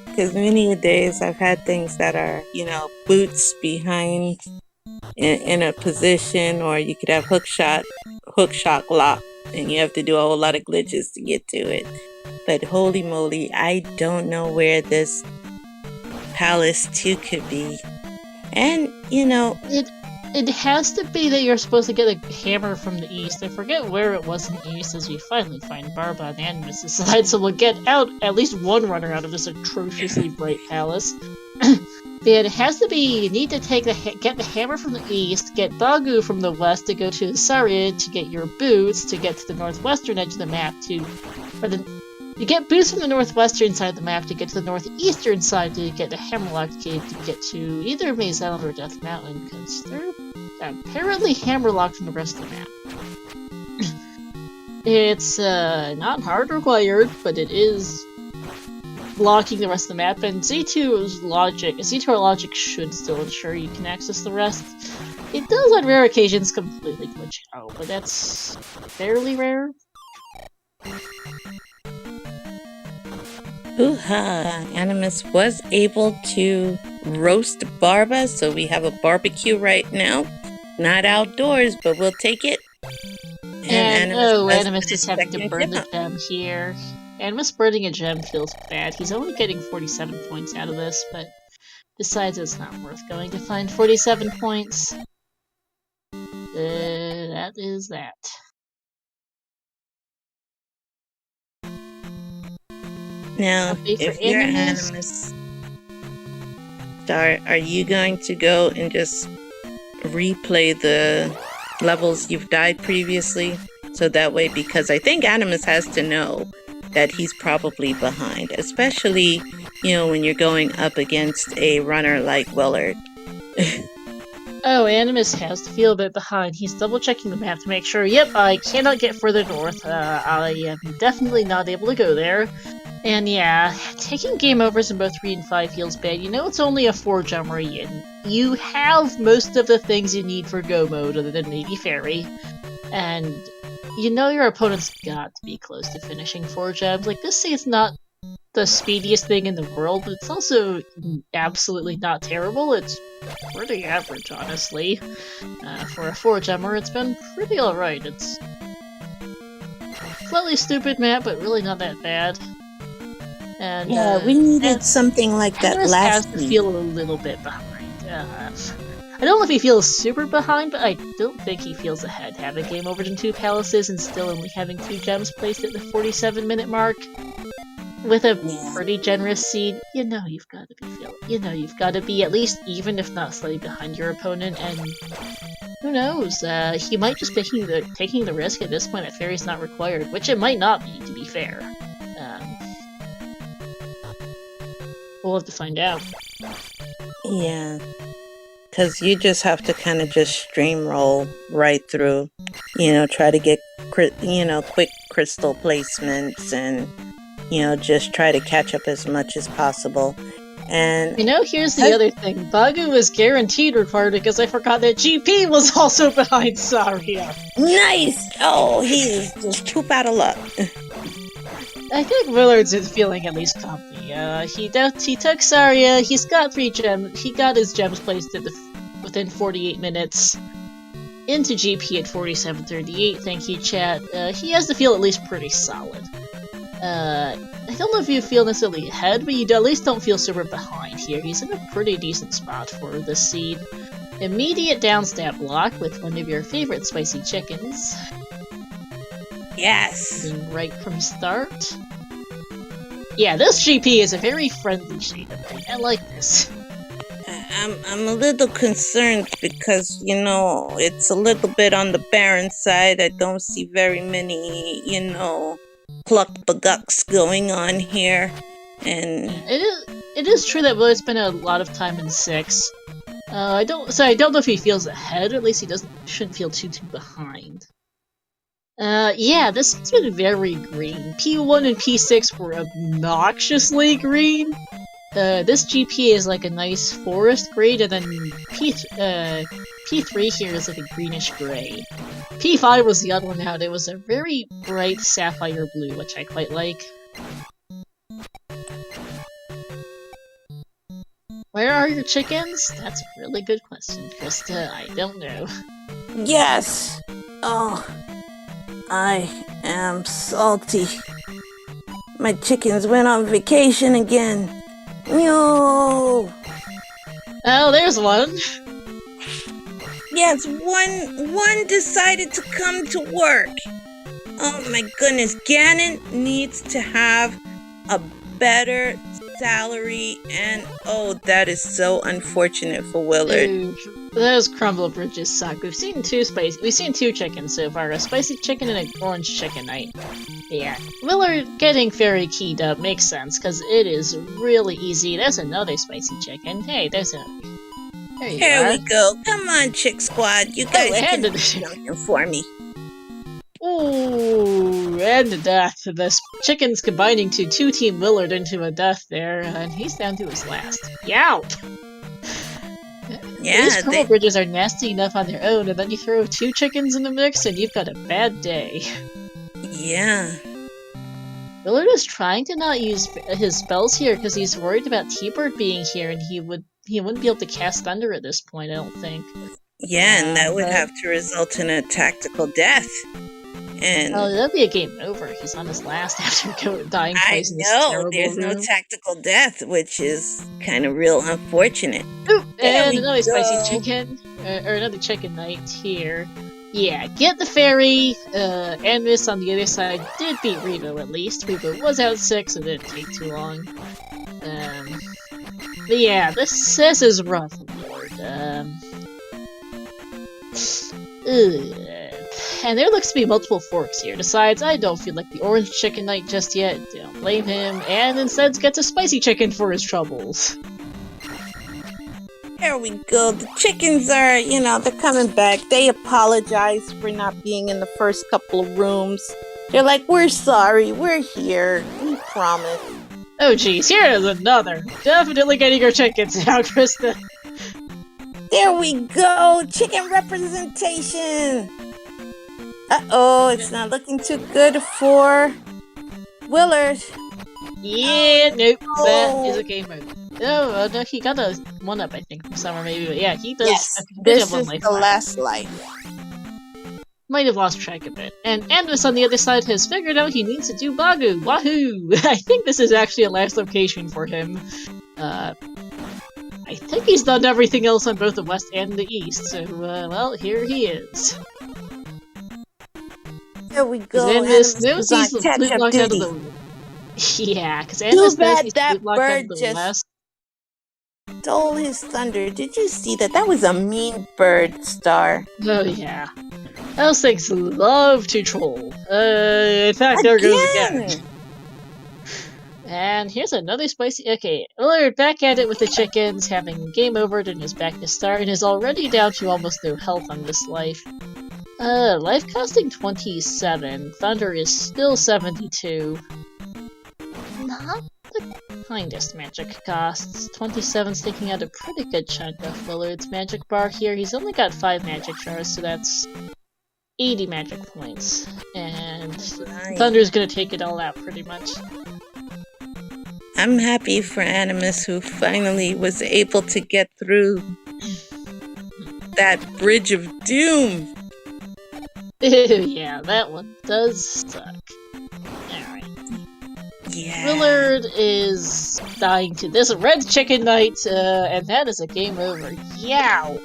Because many a days I've had things that are, boots behind in a position, or you could have hook shot lock, and you have to do a whole lot of glitches to get to it. But holy moly, I don't know where this Palace 2 could be. And, It has to be that you're supposed to get a hammer from the east. I forget where it was in the east as we finally find Barba and Animus' side, so we'll get out at least one runner out of this atrociously bright palace. But it has to be, you need to get the hammer from the east, get Bagu from the west to go to Saria to get your boots to get to the northwestern edge of the map you get boots from the northwestern side of the map to get to the northeastern side to get the Hammerlock Cave to get to either Maze Island or Death Mountain, because they're apparently hammerlocked from the rest of the map. It's not hard required, but it is blocking the rest of the map, and Z2R logic should still ensure you can access the rest. It does on rare occasions completely glitch out, but that's fairly rare. Hoo-ha! Animus was able to roast Barba, so we have a barbecue right now. Not outdoors, but we'll take it. And Animus is having to burn the gem here. Animus burning a gem feels bad. He's only getting 47 points out of this, but decides it's not worth going to find 47 points. That is that. Now, if you're Animus, are you going to go and just replay the levels you've died previously? So that way, because I think Animus has to know that he's probably behind, especially, when you're going up against a runner like Willard. Oh, Animus has to feel a bit behind. He's double-checking the map to make sure, yep, I cannot get further north. I am definitely not able to go there. And yeah, taking game overs in both 3 and 5 feels bad. It's only a 4-gem and you have most of the things you need for go mode other than maybe Fairy. And your opponent's got to be close to finishing 4 gems. Like, this is not the speediest thing in the world, but it's also absolutely not terrible. It's pretty average, honestly. For a 4-gemmer, it's been pretty alright. It's slightly stupid map, but really not that bad. And, yeah, we needed something like that last week. Has to feel a little bit behind. I don't know if he feels super behind, but I don't think he feels ahead, having game over in 2 palaces and still only having 2 gems placed at the 47-minute mark. With a pretty generous seed, you've got to be at least even, if not slightly behind your opponent, and who knows, he might just be taking the risk at this point that Fairy's not required, which it might not be, to be fair. We'll have to find out. Yeah, because you just have to kind of just streamroll right through, try to get, quick crystal placements and, just try to catch up as much as possible. And You know, here's the other thing. Bagu was guaranteed required because I forgot that GP was also behind Saria. nice! Oh, he is just too bad of luck. I think Willard's feeling at least comfy. He took Saria, he's got 3 gems, he got his gems placed within 48 minutes. Into GP at 47.38, thank you chat. He has to feel at least pretty solid. I don't know if you feel necessarily ahead, but you at least don't feel super behind here. He's in a pretty decent spot for this seed. Immediate downstab block with one of your favorite spicy chickens. Yes! Being right from start. Yeah, this GP is a very friendly shade of white. I like this. I'm a little concerned because, you know, it's a little bit on the barren side. I don't see very many, you know, pluck bagucks going on here. And it is true that Willard's spent a lot of time in 6. I don't know if he feels ahead, or at least he shouldn't feel too behind. Yeah, this has been very green. P1 and P6 were obnoxiously green. This GP is like a nice forest grade, and then P3 here is like a greenish gray. P5 was the other one out. It was a very bright sapphire blue, which I quite like. Where are your chickens? That's a really good question, Krista. I don't know. yes! Oh, I am salty. My chickens went on vacation again. No. Oh, there's one. Yes, one decided to come to work. Oh my goodness, Ganon needs to have a better salary, and oh, that is so unfortunate for Willard. Dude, those crumble bridges suck. We've seen 2 chickens so far, a spicy chicken and an orange chicken night. Yeah, Willard getting very keyed up makes sense, because it is really easy. There's another spicy chicken. Hey, there's a... Here we go. Come on, Chick Squad. You guys can do something for me. Ooh, and a death. The chickens combining to 2-team Willard into a death there, and he's down to his last. Yow! Yeah, these crumble bridges are nasty enough on their own, and then you throw 2 chickens in the mix, and you've got a bad day. Yeah. Willard is trying to not use his spells here because he's worried about T-Bird being here, and he wouldn't be able to cast Thunder at this point, I don't think. Yeah, and that would have to result in a tactical death. And oh, that'd be a game over. He's on his last after dying twice in this terrible there's room. no tactical death, which is kind of real unfortunate. Ooh, and another spicy chicken, or another chicken knight here. Yeah, get the fairy. Animus on the other side did beat Rando at least. Rando was out 6, so it didn't take too long. But yeah, this is rough, Lord. And there looks to be multiple forks here. Decides, I don't feel like the orange chicken knight just yet. Don't blame him. And instead gets a spicy chicken for his troubles. There we go. The chickens are, they're coming back. They apologize for not being in the first couple of rooms. They're like, we're sorry. We're here. We promise. Oh geez, here is another. Definitely getting your chickens now, Krista. There we go. Chicken representation. Uh-oh, it's not looking too good for Willard. Yeah, nope, that is a game over. Oh, no, he got a 1-up, I think, from Summer, maybe, but yeah, he does. Yes, this is the last life. Might have lost track of it. And Animus on the other side has figured out he needs to do Bagu. Wahoo! I think this is actually a last location for him. I think he's done everything else on both the west and the east, so, well, here he is. There we go. Animus knows he's locked out of the... Yeah, because Animus knows he's locked out of the west. Stole his thunder. Did you see that? That was a mean bird, Star. Oh, yeah. Those things love to troll. In fact, there goes again. And here's another spicy... Okay, Willard back at it with the chickens, having game over and is back to start, and is already down to almost no health on this life. Life costing 27. Thunder is still 72. Not the kindest magic costs. 27's taking out a pretty good chunk of Willard's magic bar here. He's only got 5 magic jars, so that's 80 magic points. And Thunder's gonna take it all out pretty much. I'm happy for Animus, who finally was able to get through that bridge of doom. Yeah, that one does suck. Alright. Yeah. Willard is dying to this red chicken night, and that is a game over. Yowp!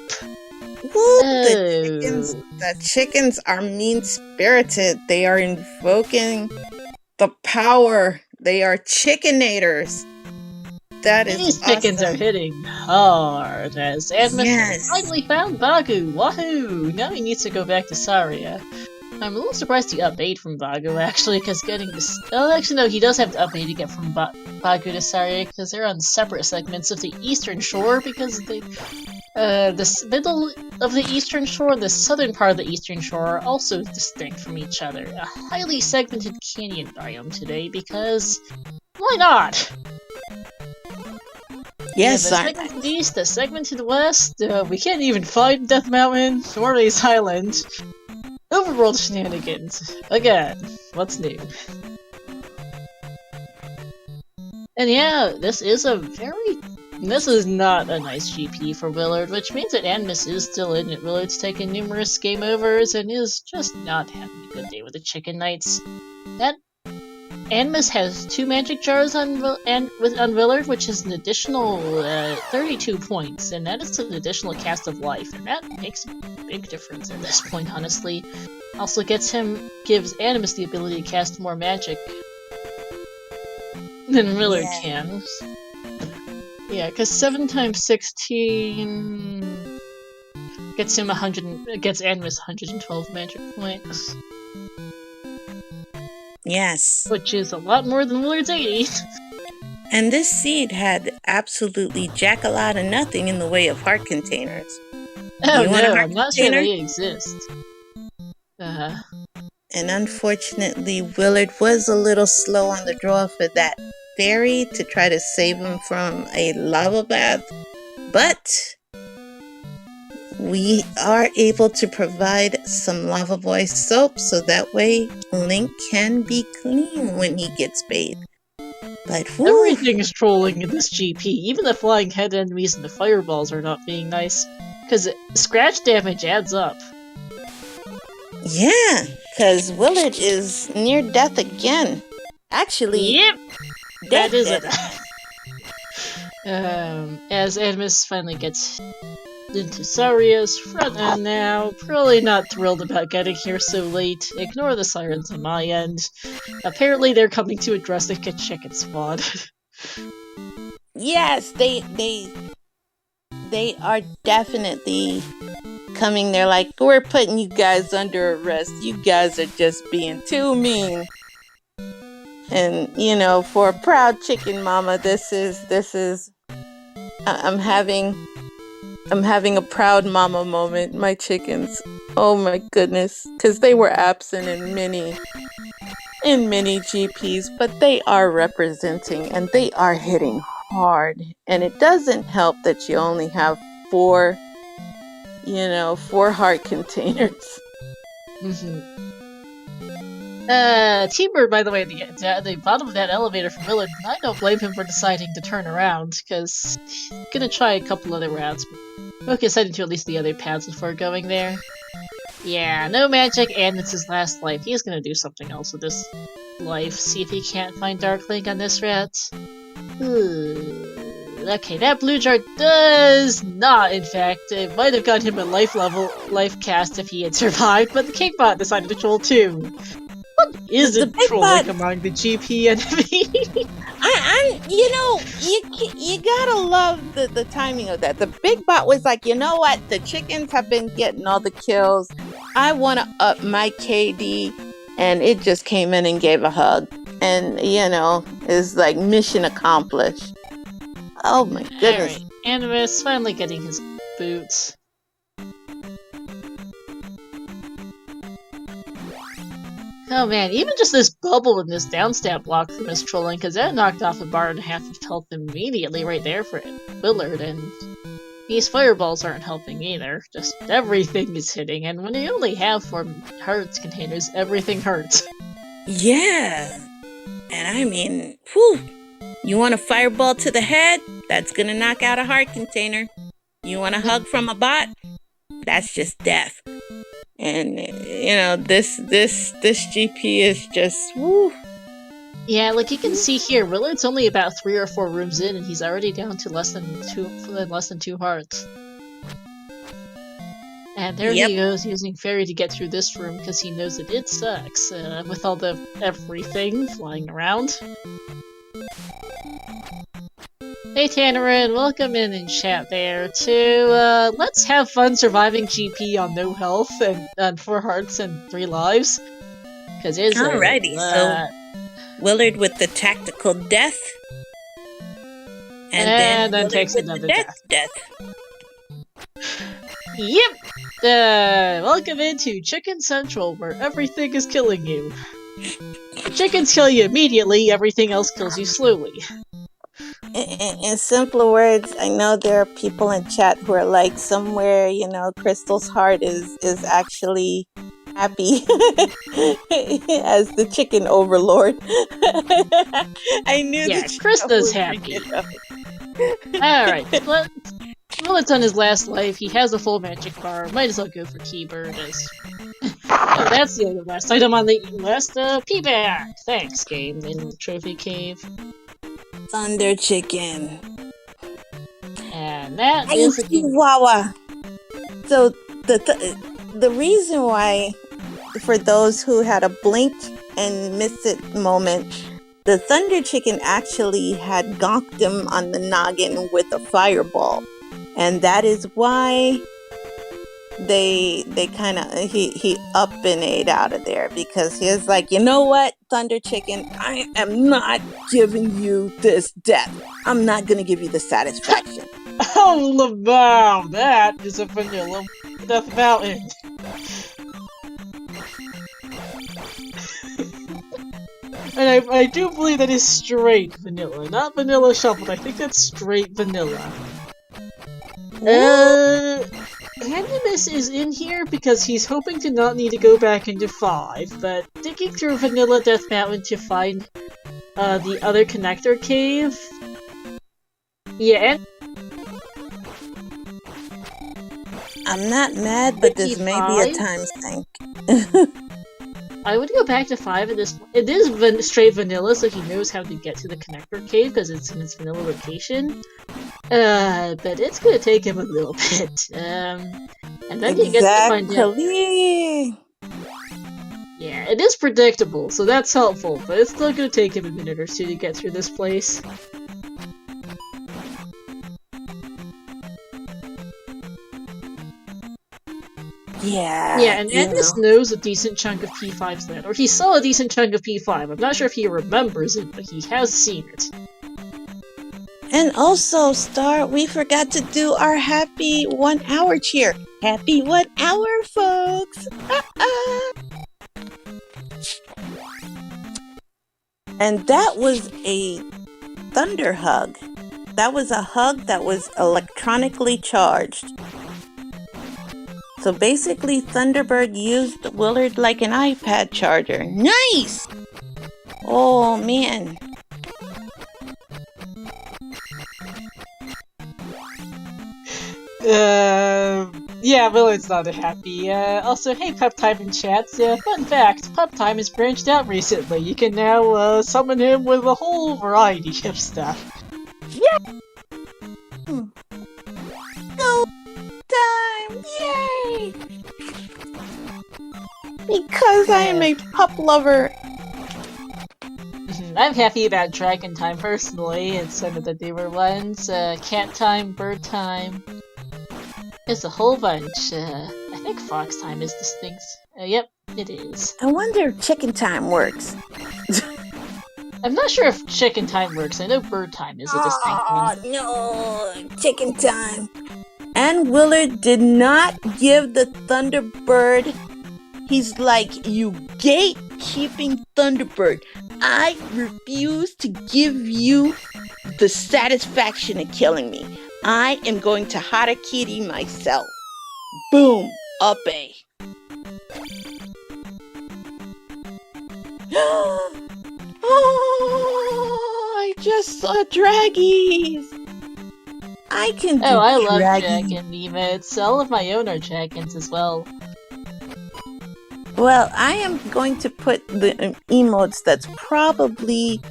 Woo! The chickens are mean-spirited. They are invoking the power. They are chickenators. That is These awesome. chickens are hitting hard as Animus finally found Bagu. Wahoo! Now he needs to go back to Saria. I'm a little surprised he up 8 from Bagu, actually, because getting this. Oh, actually, no, he does have to up 8 to get from Bagu to Saria, because they're on separate segments of the Eastern Shore, because the middle of the Eastern Shore and the southern part of the Eastern Shore are also distinct from each other. A highly segmented canyon biome today, because why not? Yes, the segment to the east, the segment to the west. We can't even find Death Mountain or Ace Island. Overworld shenanigans. Again, what's new? And yeah, this is not a nice GP for Willard, which means that Animus is still in it. Willard's taken numerous game overs and is just not having a good day with the Chicken Knights. That Animus has 2 magic jars on Willard, which is an additional 32 points, and that is an additional cast of life, and that makes a big difference at this point, honestly. Also gives Animus the ability to cast more magic than Willard can. Yeah, because 7 times 16 gets Animus 112 magic points. Yes. Which is a lot more than Willard's 80. And this seed had absolutely jack-a-lot of nothing in the way of heart containers. Oh no, I'm not sure they exist. And unfortunately, Willard was a little slow on the draw for that fairy to try to save him from a lava bath. But we are able to provide some Lava Boy soap, so that way Link can be clean when he gets bathed. But everything is trolling in this GP. Even the flying head enemies and the fireballs are not being nice, because scratch damage adds up. Yeah, because Willard is near death again. Actually, yep, that is it. As Animus finally gets into Saria's front end now, probably not thrilled about getting here so late. Ignore the sirens on my end. Apparently they're coming to address the chicken squad. Yes, they are definitely coming. They're like, we're putting you guys under arrest. You guys are just being too mean. And you know, for a proud chicken mama, this is I'm having a proud mama moment. My chickens, oh my goodness, because they were absent in many GPs, but they are representing and they are hitting hard. And it doesn't help that you only have 4 heart containers. T-Bird, by the way, the bottom of that elevator for Willard, I don't blame him for deciding to turn around, because he's gonna try a couple other routes, but focus heading to at least the other paths before going there. Yeah, no magic, and it's his last life. He's gonna do something else with this life, see if he can't find Dark Link on this route. Okay, that blue jar does not, in fact. It might have gotten him a life cast if he had survived, but the Cakebot decided to troll too. What is it trolling among the GP enemy? You gotta love the timing of that. The big bot was like, you know what? The chickens have been getting all the kills. I want to up my KD, and it just came in and gave a hug, and is like mission accomplished. Oh my goodness! Alright, Animus finally getting his boots. Oh man, even just this bubble in this downstab block from his trolling, because that knocked off a bar and a half of health immediately right there for Willard, and these fireballs aren't helping either. Just everything is hitting, and when you only have 4 hearts containers, everything hurts. Yeah. And I mean, whew. You want a fireball to the head? That's gonna knock out a heart container. You want a hug from a bot? That's just death. And you know, this GP is just woo. Yeah, like you can see here, Willard's only about 3 or 4 rooms in, and he's already down to less than 2 hearts. And there he goes, using Fairy to get through this room because he knows that it sucks, with all the everything flying around. Hey Tannerin, welcome in chat there too. Let's have fun surviving GP on no health and 4 hearts and 3 lives. Cause it's alrighty. So Willard with the tactical death, and then takes another death. Yep. Welcome into Chicken Central, where everything is killing you. The chickens kill you immediately. Everything else kills you slowly. In simpler words, I know there are people in chat who are like, somewhere, you know, Crystal's heart is actually happy as the chicken overlord. I knew that Krista's happy. Alright, Willard's on his last life. He has a full magic bar. Might as well go for Keybird as... that's the other last item on the list. P-Bag! Thanks, game, in the trophy cave. Thunder Chicken. And that is a Chihuahua. So the reason why, for those who had a blink and miss it moment, the Thunder Chicken actually had gonked him on the noggin with a fireball, and that is why they kind of he up and ate out of there, because he was like, you know what, Thunder Chicken, I am not giving you this death. I'm not gonna give you the satisfaction. Oh, wow, that is a vanilla Death Mountain. And I do believe that is straight vanilla, not vanilla shuffled. I think that's straight vanilla. Animus is in here because he's hoping to not need to go back into 5, but digging through Vanilla Death Mountain to find the other connector cave. Yeah, and I'm not mad, but this may be a time sink. I would go back to 5 at this point. It is straight vanilla, so he knows how to get to the connector cave because it's in its vanilla location. But it's gonna take him a little bit. And then he gets to find out. Yeah, it is predictable, so that's helpful, but it's still gonna take him a minute or 2 to get through this place. Yeah, and Animus knows a decent chunk of P5's land, or he saw a decent chunk of P5. I'm not sure if he remembers it, but he has seen it. And also, Star, we forgot to do our happy 1 hour cheer. Happy 1 hour, folks! And that was a thunder hug. That was a hug that was electronically charged. So basically, Thunderbird used Willard like an iPad charger. Nice! Oh, man. Yeah, Willard's not happy. Also, hey, Pup Time in chat. Fun fact, Pup Time has branched out recently. You can now, summon him with a whole variety of stuff. Yeah! Go time! Yay! Because I am a pup lover. I'm happy about Dragon Time personally. It's one of the newer ones. Cat Time, Bird Time. It's a whole bunch. I think Fox Time is distinct. Yep, it is. I wonder if Chicken Time works. I'm not sure if Chicken Time works. I know Bird Time is a distinct one. Oh, no! Chicken Time! And Willard did not give the Thunderbird. He's like, you keeping Thunderbird. I refuse to give you the satisfaction of killing me. I am going to Harakiri myself. Boom. Up A. Oh, I just saw draggies. I can do I love draggies. dragon emotes. All of my own are dragons as well. Well, I am going to put the emotes that's probably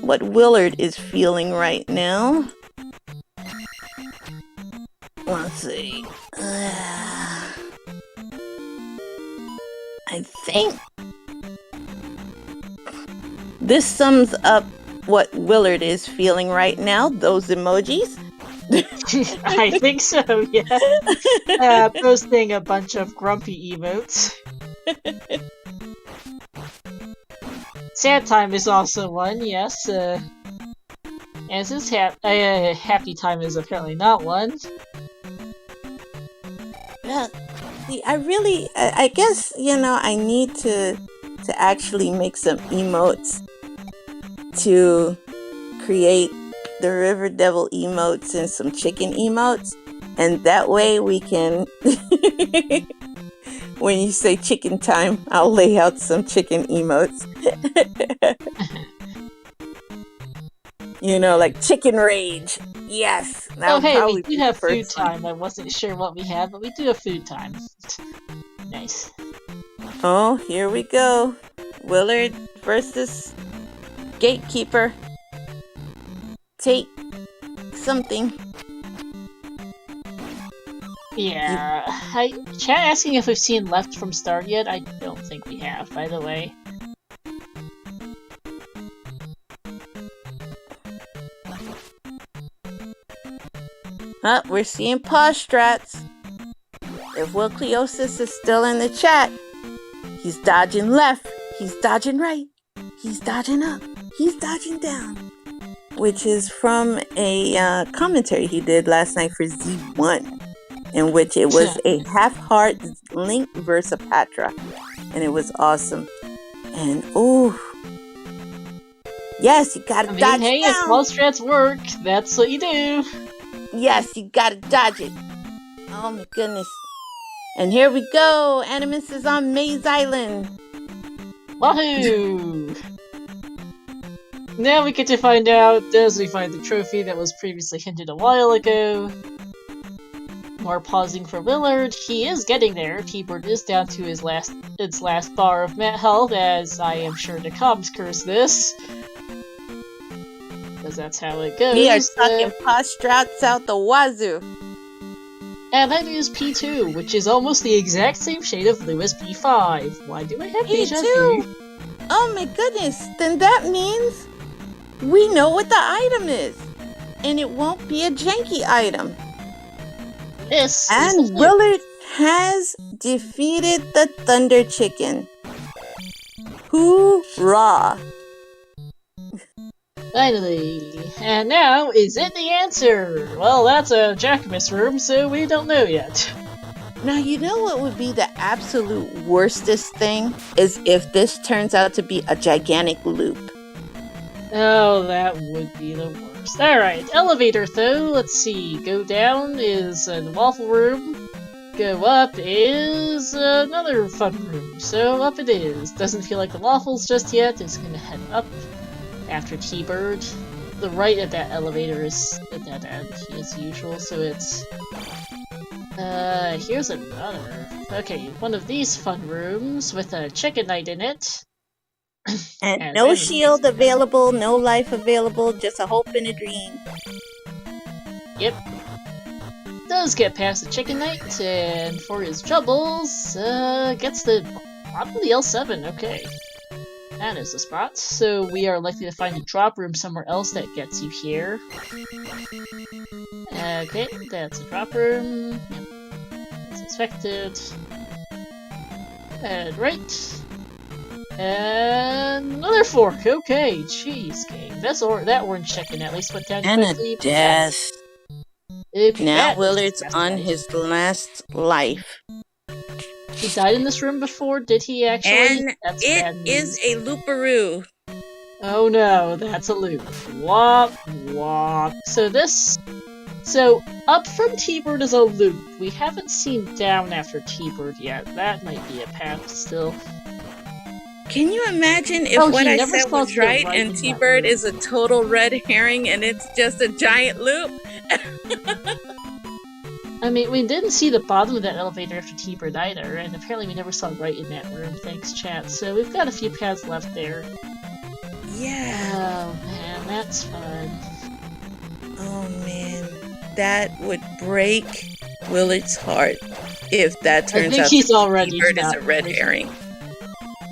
what Willard is feeling right now. Let's see. I think this sums up what Willard is feeling right now, those emojis. I think so, yeah. Posting a bunch of grumpy emotes. Sad time is also one, yes. As is happy time is apparently not one. Yeah, see, I guess, I need to actually make some emotes to create the River Devil emotes and some chicken emotes, and that way we can when you say chicken time, I'll lay out some chicken emotes. Like chicken rage. Yes. Oh hey, we do have food time. I wasn't sure what we had, but we do have food time. Nice. Oh, here we go. Willard versus Gatekeeper. Take something. Yeah. Chat asking if we've seen Left from Start yet. I don't think we have, by the way. We're seeing pause strats. If Will Cleosis is still in the chat, he's dodging left, he's dodging right, he's dodging up, he's dodging down. Which is from a commentary he did last night for Z1, in which it was a half-heart Link versus Patra, and it was awesome. And yes, you gotta dodge down. Hey, if pause strats work, that's what you do. Yes, you gotta dodge it. Oh my goodness. And here we go. Animus is on Maze Island. Wahoo! Now we get to find out as we find the trophy that was previously hinted a while ago. More pausing for Willard. He is getting there. Keyboard is down to its last bar of mat health, as I am sure the comms curse this. Because that's how it goes. We are talking pause strats out the wazoo. And that is P2, which is almost the exact same shade of Lewis P5. Why do I have deja vu? Oh my goodness, then that means we know what the item is. And it won't be a janky item. And Willard has defeated the Thunder Chicken. Hoorah! Finally. And now, is it the answer? Well, that's a Jackamus room, so we don't know yet. Now, you know what would be the absolute worstest thing? Is if this turns out to be a gigantic loop. Oh, that would be the worst. Alright, elevator though. Let's see. Go down is the waffle room. Go up is another fun room. So up it is. Doesn't feel like the waffles just yet. It's gonna head up after T-Bird. The right of that elevator is a dead end as usual, so it's... here's another. Okay, one of these fun rooms with a chicken night in it. And no shield available, no life available, just a hope and a dream. Yep. Does get past the chicken night, and for his troubles, gets the bottom of the L7, okay. That is the spot. So we are likely to find a drop room somewhere else that gets you here. Okay, that's a drop room. Yep. As expected. And right. And another fork. Okay, jeez, game. That orange chicken at least went down quickly. And a death. Okay, now Willard's on his last life. He died in this room before? Did he actually? And That's it bad is news. a looparoo. Oh no, that's a loop. Wop, wop. So up from T-Bird is a loop. We haven't seen down after T-Bird yet. That might be a path still. Can you imagine if Oh, what he I never said saw was to the right right and in that T-Bird room. is a total red herring and it's just a giant loop? I mean, we didn't see the bottom of that elevator after T-Bird either, and apparently we never saw right in that room, thanks chat. So we've got a few paths left there. Yeah. Oh man, that's fun. Oh man, that would break Willard's heart if that turns think out he's that already T-Bird is not a red very- herring.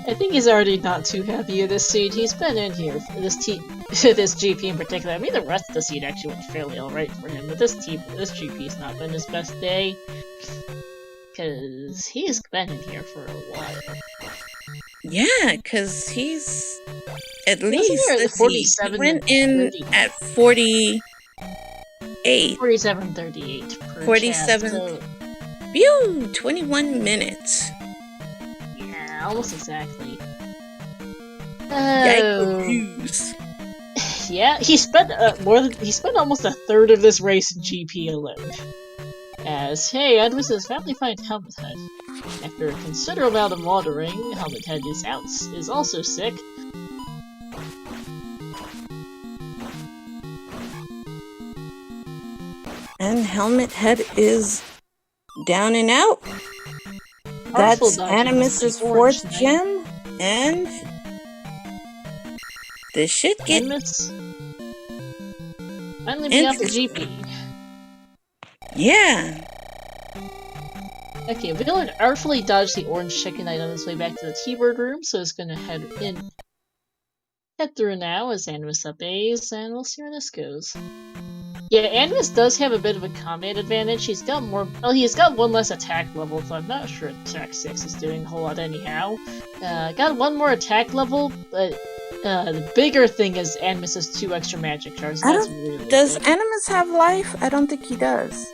I think he's already not too happy with this seed. He's been in here for this GP in particular. I mean, the rest of the seed actually went fairly alright for him, but this GP's not been his best day. Because he's been in here for a while. Yeah, because he's at Wasn't least, he at let's see, 47 he went in 30? at 48. 47:38 per 47. chat, so Phew, 21 minutes. yeah, almost exactly. Yikes. Yeah, he spent almost a third of this race in GP alone. As hey, Animus has finally found Helmet Head. After a considerable amount of watering, Helmet Head is also sick. And Helmet Head is down and out. That's Animus's fourth gem, and this should get Animus finally be off the GP. Yeah. Okay, Willard artfully dodged the orange chicken knight on his way back to the T-Bird room, so he's gonna head through now as Animus up A's, and we'll see where this goes. Yeah, Animus does have a bit of a combat advantage. He's got one less attack level, so I'm not sure attack 6 is doing a whole lot anyhow. Got one more attack level, but the bigger thing is Animus has 2 extra magic charges. Does Animus have life? I don't think he does.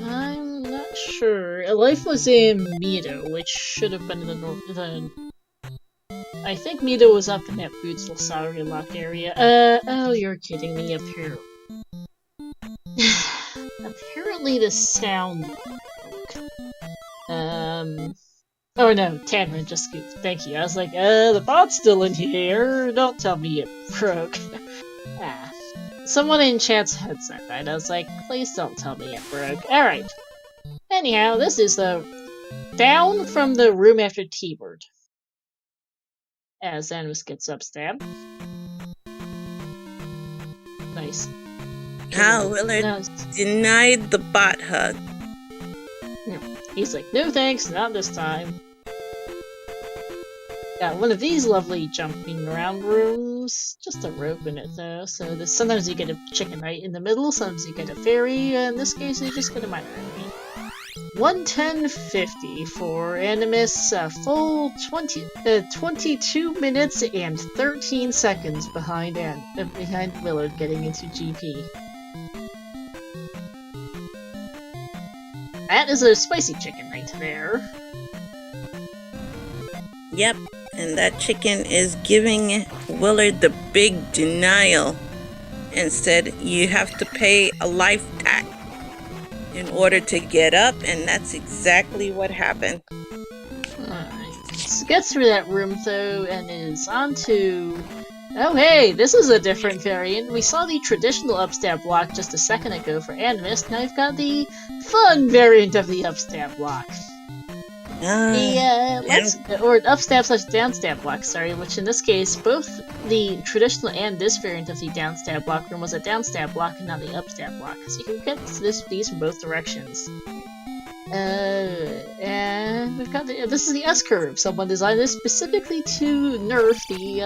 I'm not sure. Life was in Mido, which should have been in the I think Mido was up in that Boots Lasari lock area. Oh, you're kidding me, apparently. Apparently the sound broke. Oh no, Tanner just scooped. Thank you. I was like, the bot's still in here. Don't tell me it broke. Someone in chat's headset died. I was like, please don't tell me it broke. Alright. Anyhow, this is the down from the room after T-Bird. As Animus gets upstabbed. Nice. How Willard denied the bot hug. No. He's like, no thanks, not this time. Got one of these lovely jumping around rooms. Just a rope in it though, so sometimes you get a chicken right in the middle, sometimes you get a fairy, in this case you just get a minor enemy. 110.50 for Animus, full 22 minutes and 13 seconds behind Willard getting into GP. That is a spicy chicken right there. Yep, and that chicken is giving Willard the big denial. Instead, you have to pay a life tax in order to get up, and that's exactly what happened. Alright, so gets through that room though, and is on to... Oh hey, this is a different variant. We saw the traditional upstab block just a second ago for Animus, now we've got the fun variant of the upstab block. Or upstab / downstab block, sorry, which in this case, both the traditional and this variant of the downstab block room was a downstab block and not the upstab block, so you can get these from both directions. And we've got this is the S-curve. Someone designed this specifically to nerf the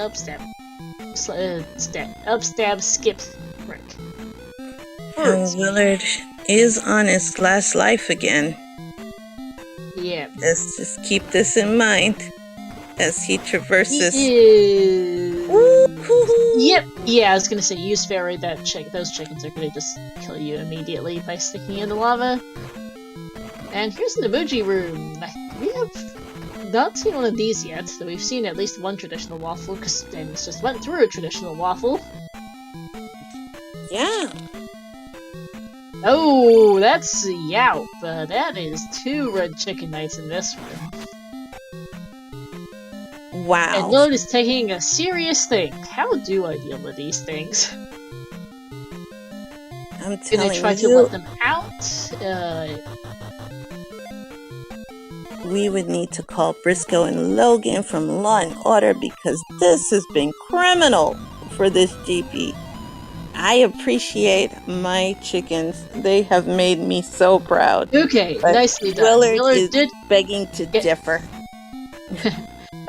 upstab skip trick. Willard is on his last life again. Yeah. Let's just keep this in mind as he traverses. Yep. Yeah, I was gonna say, use fairy. Those chickens are gonna just kill you immediately by sticking in the lava. And here's an emoji room. We have not seen one of these yet, so we've seen at least one traditional waffle, because Animus just went through a traditional waffle. Yeah. Oh, that's Yaup. That is 2 red chicken knights in this room. Wow. And Willard is taking a serious think. How do I deal with these things? I'm telling Gonna try you, to let them out. we would need to call Briscoe and Logan from Law and Order because this has been criminal for this GP. I appreciate my chickens. They have made me so proud. Okay, But nicely done. Willard is begging to differ.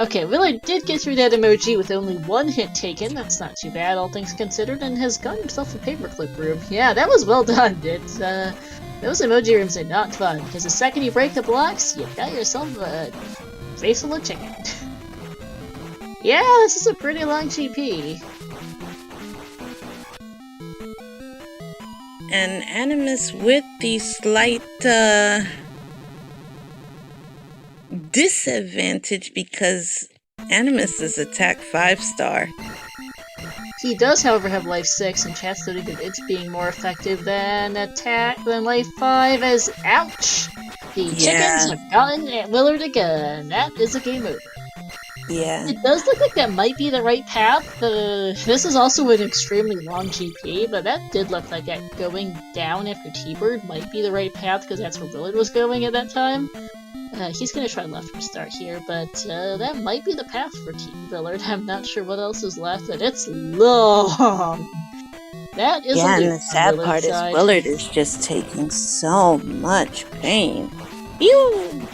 Okay, Willard did get through that emoji with only 1 hit taken. That's not too bad, all things considered, and has gotten himself a paperclip room. Yeah, that was well done. Those emoji rooms are not fun, because the second you break the blocks, you got yourself a face full of chicken. Yeah, this is a pretty long GP. And Animus with the slight disadvantage because Animus is attack 5-star. He does, however, have life 6, and chat's noting that it's being more effective than life 5 as ouch! The chickens have gotten at Willard again. That is a game over. Yeah. It does look like that might be the right path. This is also an extremely long GP, but that did look like that going down after T-Bird might be the right path, because that's where Willard was going at that time. He's gonna try left from start here, but that might be the path for Willard. I'm not sure what else is left, but it's long! That is and the sad part is side. Willard is just taking so much pain. Ew!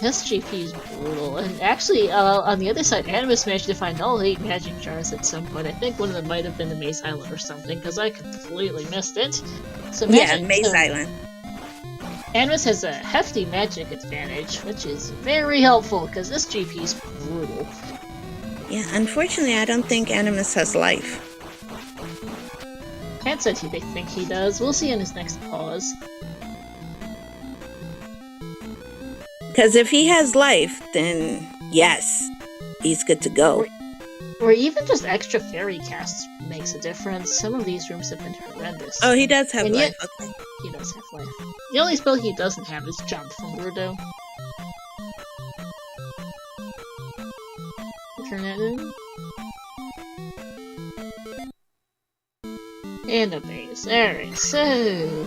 This GP is brutal, and actually, on the other side, Animus managed to find all 8 magic jars at some point. I think one of them might have been the Maze Island or something, because I completely missed it. So Maze Island. Animus has a hefty magic advantage, which is very helpful, because this GP is brutal. Yeah, unfortunately, I don't think Animus has life. Cat said they think he does. We'll see in his next pause. Because if he has life, then yes, he's good to go. Or even just extra fairy casts makes a difference. Some of these rooms have been horrendous. Oh, he does have life. Okay. He does have life. The only spell he doesn't have is Jump from Rando. Turn that in. And a base. Alright, so...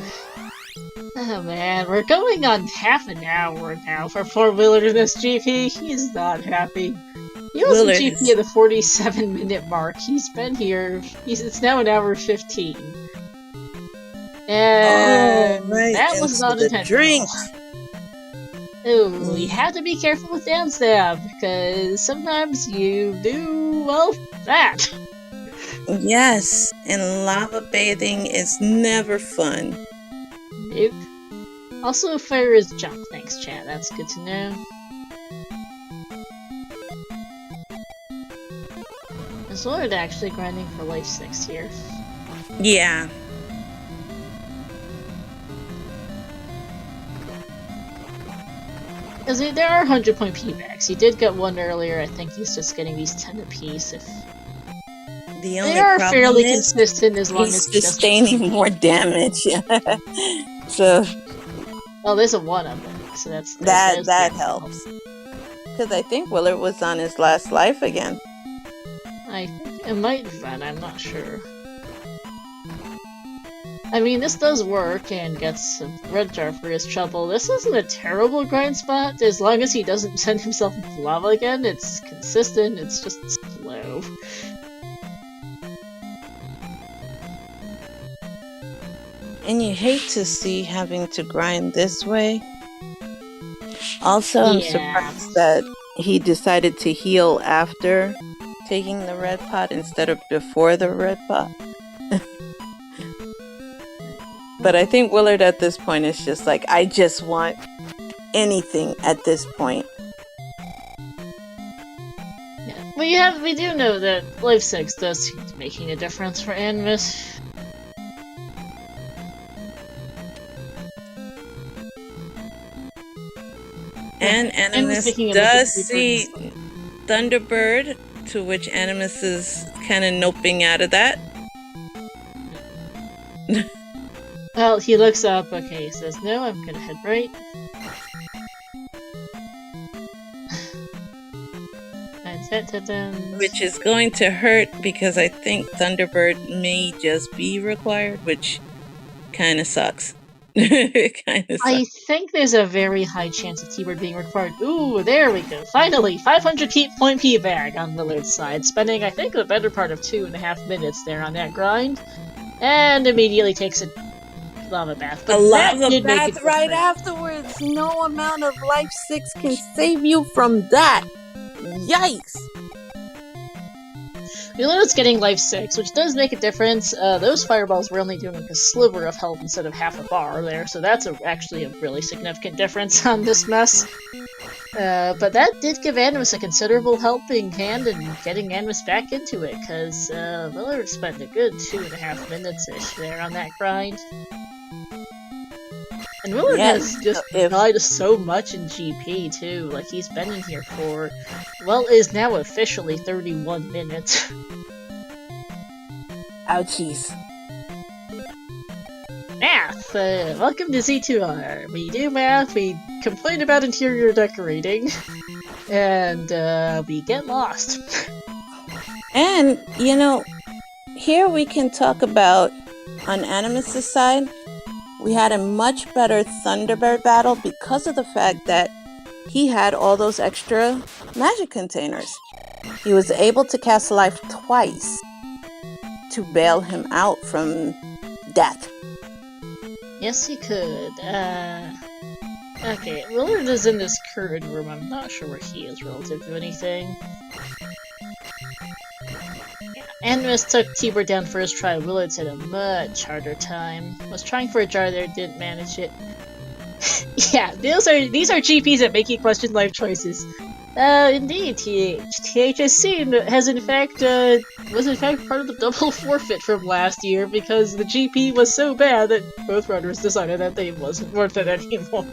Oh man, we're going on half an hour now for poor Willard in this GP. He's not happy. He was in GP at the 47-minute mark. He's been here. It's now an hour 15. And that was not intentional. Oh, you have to be careful with down stab, because sometimes you do, well, that. Yes, and lava bathing is never fun. Nope. Also, fire is jump. Thanks, chat. That's good to know. Is Lord actually grinding for life 6 here? Yeah. Because there are 100-point P-backs. He did get one earlier. I think he's just getting these 10 apiece. The only they are fairly consistent as long as he's sustaining more damage. So. Oh, there's a 1 of them. So that helps. Because I think Willard was on his last life again. I think it might have been. I'm not sure. I mean, this does work and gets a red jar for his trouble. This isn't a terrible grind spot. As long as he doesn't send himself into lava again, it's consistent, it's just slow. And you hate to see having to grind this way. Also, I'm surprised that he decided to heal after taking the red pot instead of before the red pot. But I think Willard at this point is just like, I just want anything at this point. Yeah, we do know that Life 6 does seem to be making a difference for Animus. And And was Animus taking a look at does Sleeper see Inside. Thunderbird, to which Animus is kind of noping out of that. Well, he looks up. Okay, he says, no, I'm gonna head right. Which is going to hurt because I think Thunderbird may just be required, which kind of sucks. I think there's a very high chance of T-Bird being required. Ooh, there we go. Finally, 500 point P bag on Willard's side, spending, I think, the better part of 2.5 minutes there on that grind, and immediately takes a lava bath. But a lava did make bath right afterwards. No amount of Life 6 can save you from that. Yikes! Willard's getting Life 6, which does make a difference. Those fireballs were only doing like a sliver of health instead of half a bar there, so that's actually a really significant difference on this mess. But that did give Animus a considerable helping hand in getting Animus back into it, because Willard spent a good 2.5 minutes-ish there on that grind. And Willard has just died so much in GP, too. Like, he's been in here for, well, is now officially 31 minutes. Ouchies. Math! Welcome to Z2R. We do math, we complain about interior decorating, and we get lost. And, you know, here we can talk about, on Animus' side, we had a much better Thunderbird battle because of the fact that he had all those extra magic containers. He was able to cast life twice to bail him out from death. Yes, he could. Okay, Willard is in this current room. I'm not sure where he is relative to anything. Animus took T-Bird down first try. Willard's had a much harder time. Was trying for a jar there, didn't manage it. Yeah, these are GPs that make you question life choices. Indeed, TH. TH was in fact part of the double forfeit from last year because the GP was so bad that both runners decided that they wasn't worth it anymore.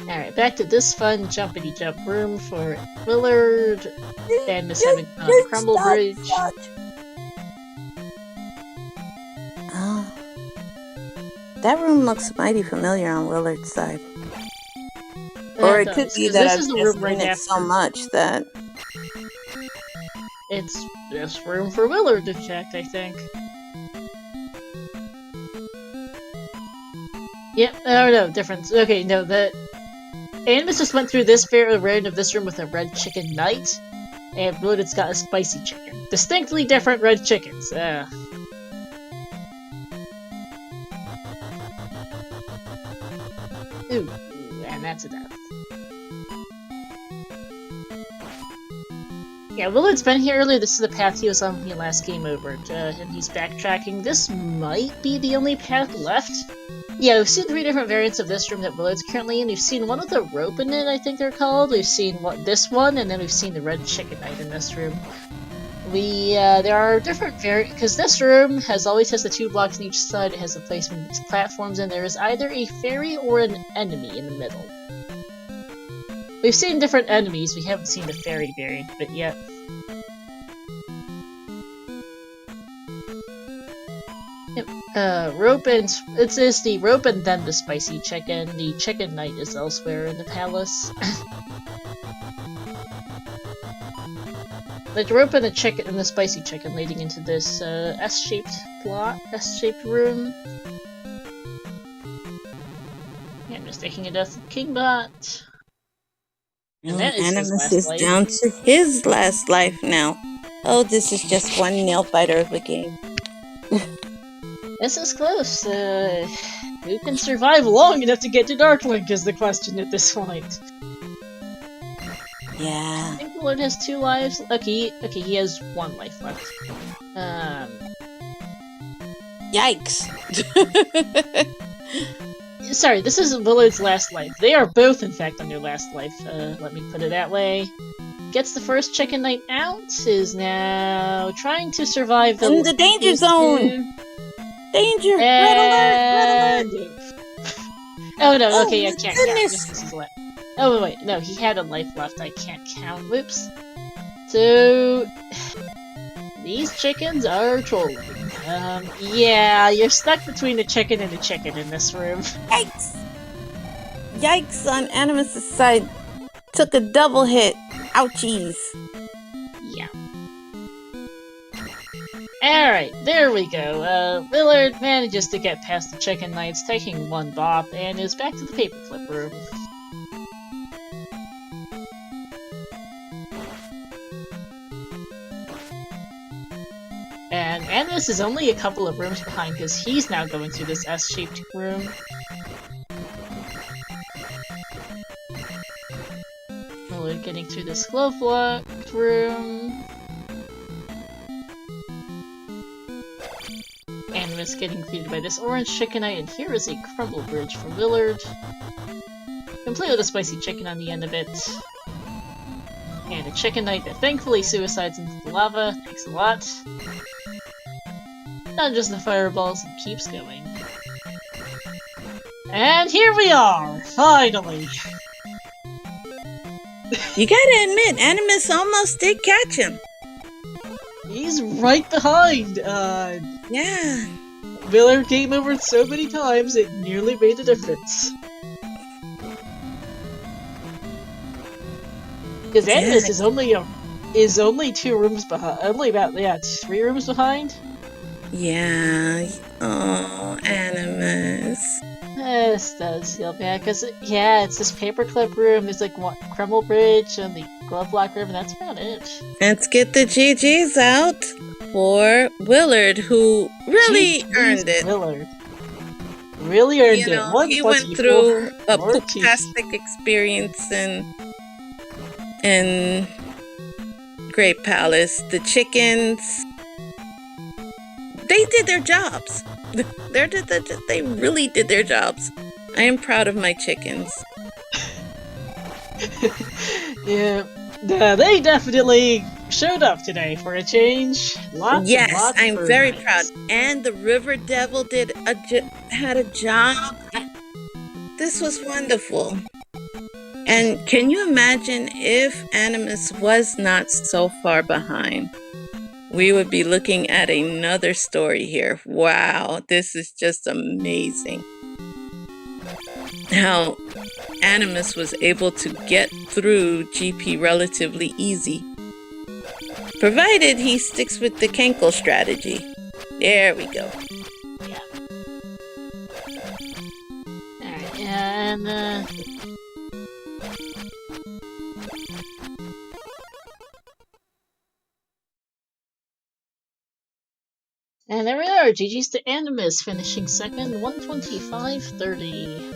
Alright, back to this fun jumpity-jump room for Willard and Miss Having Crumble Bridge. Oh. That room looks mighty familiar on Willard's side. Or it could be that I've just seen it so much that... It's this room for Willard to check, I think. Yep, oh no, difference. Okay, no, Animus just went through this round of this room with a red chicken knight, and Willard's got a spicy chicken. Distinctly different red chickens. Ooh, and that's a death. Yeah, Willard's been here earlier. This is the path he was on when he last came over, and he's backtracking. This might be the only path left. Yeah, we've seen 3 different variants of this room that Willard's currently in. We've seen one with a rope in it, I think they're called. We've seen this one, and then we've seen the red chicken knight in this room. There are different variants, because this room always has the 2 blocks on each side. It has a placement of these platforms, and there is either a fairy or an enemy in the middle. We've seen different enemies, we haven't seen the fairy variant of it yet. Rope and... It's the rope and then the spicy chicken. The chicken knight is elsewhere in the palace. The rope and the chicken and the spicy chicken leading into this S-shaped room. Yeah, I'm just taking a death of Kingbot. And that is Animus is down to his last life now. Oh, this is just one nail-biter of a game. This is close. Who can survive long enough to get to Darklink is the question at this point. Yeah. I think Willard has 2 lives. Okay, he has 1 life left. Yikes. Sorry, this is Willard's last life. They are both, in fact, on their last life. Let me put it that way. Gets the first chicken knight out, is now trying to survive in the danger zone! Danger! Red alert! Red And... alert! Oh no, Oh okay, I my can't count goodness! just because he's left. Oh wait, no, he had a life left, I can't count. Whoops. So... these chickens are trolling. Yeah, you're stuck between a chicken and a chicken in this room. Yikes! Yikes on Animus' side. Took a double hit. Ouchies. Yeah. Alright, there we go. Willard manages to get past the chicken knights, taking one bop, and is back to the paperclip room. And Animus is only a couple of rooms behind because he's now going through this S-shaped room. Willard getting through this glove-locked room. Animus getting greeted by this orange chicken knight, and here is a crumble bridge for Willard. Complete with a spicy chicken on the end of it. And a chicken knight that thankfully suicides into the lava. Thanks a lot. Not just the fireballs, and keeps going. And here we are! Finally! You gotta admit, Animus almost did catch him. He's right behind! Yeah. Willard came over so many times, it nearly made a difference. Because Animus is only 2 rooms behind. Only about 3 rooms behind. Yeah. Oh, Animus. This does feel bad because it's this paperclip room. There's like one crumble bridge and the glove lock room, and that's about it. Let's get the GGs out for Willard, who really earned it. Willard really earned it. He went through a poop-tastic experience in Great Palace. The chickens, they did their jobs. They really did their jobs. I am proud of my chickens. Yeah, they definitely showed up today for a change. Lots I'm very nights. proud. And the River Devil had a job. This was wonderful. And can you imagine if Animus was not so far behind? We would be looking at another story here. Wow, this is just amazing. How Animus was able to get through GP relatively easy. Provided he sticks with the Kenkel strategy. There we go. Yeah. Alright, and and there we are, GG's to Animus, finishing second, 125.30.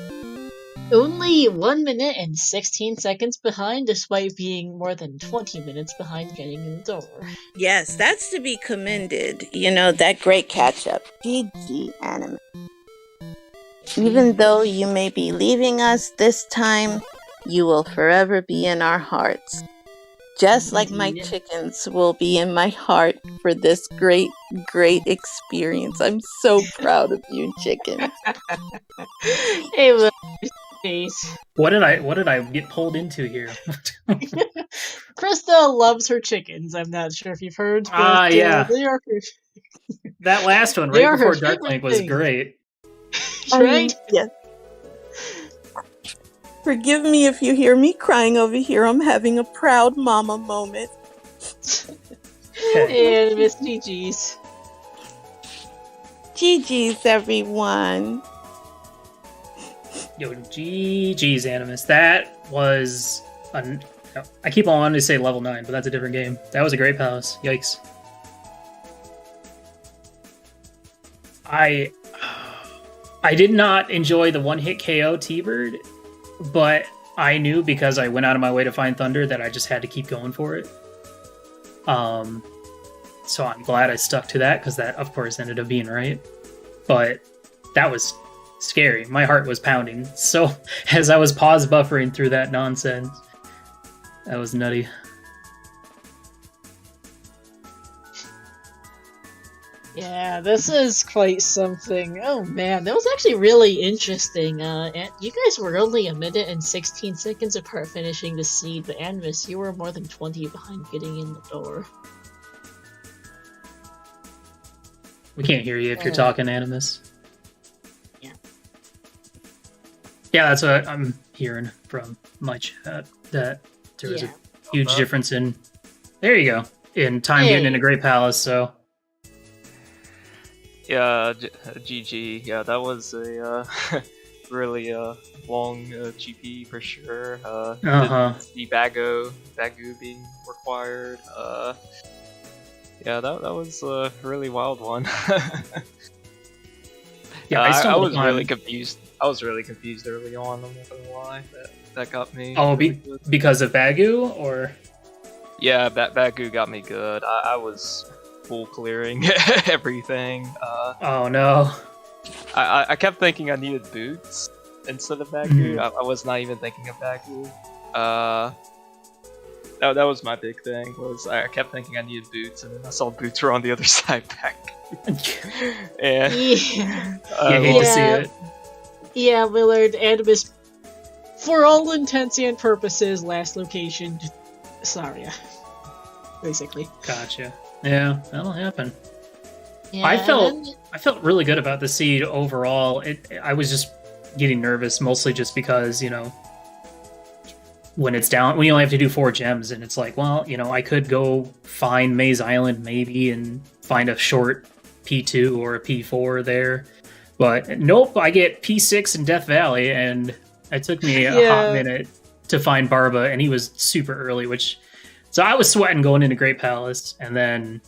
Only 1 minute and 16 seconds behind, despite being more than 20 minutes behind getting in the door. Yes, that's to be commended. That great catch-up. GG, Animus. Even though you may be leaving us this time, you will forever be in our hearts. Just like my chickens will be in my heart for this great, great experience. I'm so proud of you, chickens. Hey, well, jeez. What did I get pulled into here? Krista loves her chickens. I'm not sure if you've heard. But, yeah. They are her... That last one right before Darklink was great. Right? Yes. Forgive me if you hear me crying over here. I'm having a proud mama moment. And Miss GG's. GG's, everyone. Yo, GG's, Animus. That was... I keep on wanting to say level 9, but that's a different game. That was a great palace. Yikes. I did not enjoy the one-hit KO T-Bird, but I knew because I went out of my way to find Thunder that I just had to keep going for it. So I'm glad I stuck to that, because that, of course, ended up being right. But that was scary. My heart was pounding. So as I was pause buffering through that nonsense, that was nutty. Yeah, this is quite something. Oh man, that was actually really interesting. And you guys were only a minute and 16 seconds apart finishing the seed, but Animus, you were more than 20 behind getting in the door. We can't hear you if you're talking, Animus. Yeah. Yeah, that's what I'm hearing from my chat, that there was a huge difference in... There you go. In time getting into Great Palace, so... Yeah, GG. Yeah, that was a really long GP for sure. The Bagu being required. Yeah, that was a really wild one. Yeah, I was really confused. I was really confused early on. I'm not gonna lie. That got me. Oh, because of Bagu, or? Yeah, Bagu got me good. I was full clearing everything. Oh no. I kept thinking I needed boots instead of Bagu. I was not even thinking of Bagu. That was my big thing. Was I kept thinking I needed boots, and then I saw boots were on the other side back. And you hate to see it. Yeah, Willard, Animus, for all intents and purposes, last location, Saria, basically. Gotcha. Yeah, that'll happen. Yeah, I felt really good about the seed overall. I was just getting nervous, mostly just because, when it's down, when you only have to do 4 gems, and it's like, well, I could go find Maze Island maybe and find a short P2 or a P4 there. But nope, I get P6 in Death Valley, and it took me a hot minute to find Barba, and he was super early, so I was sweating going into Great Palace, and then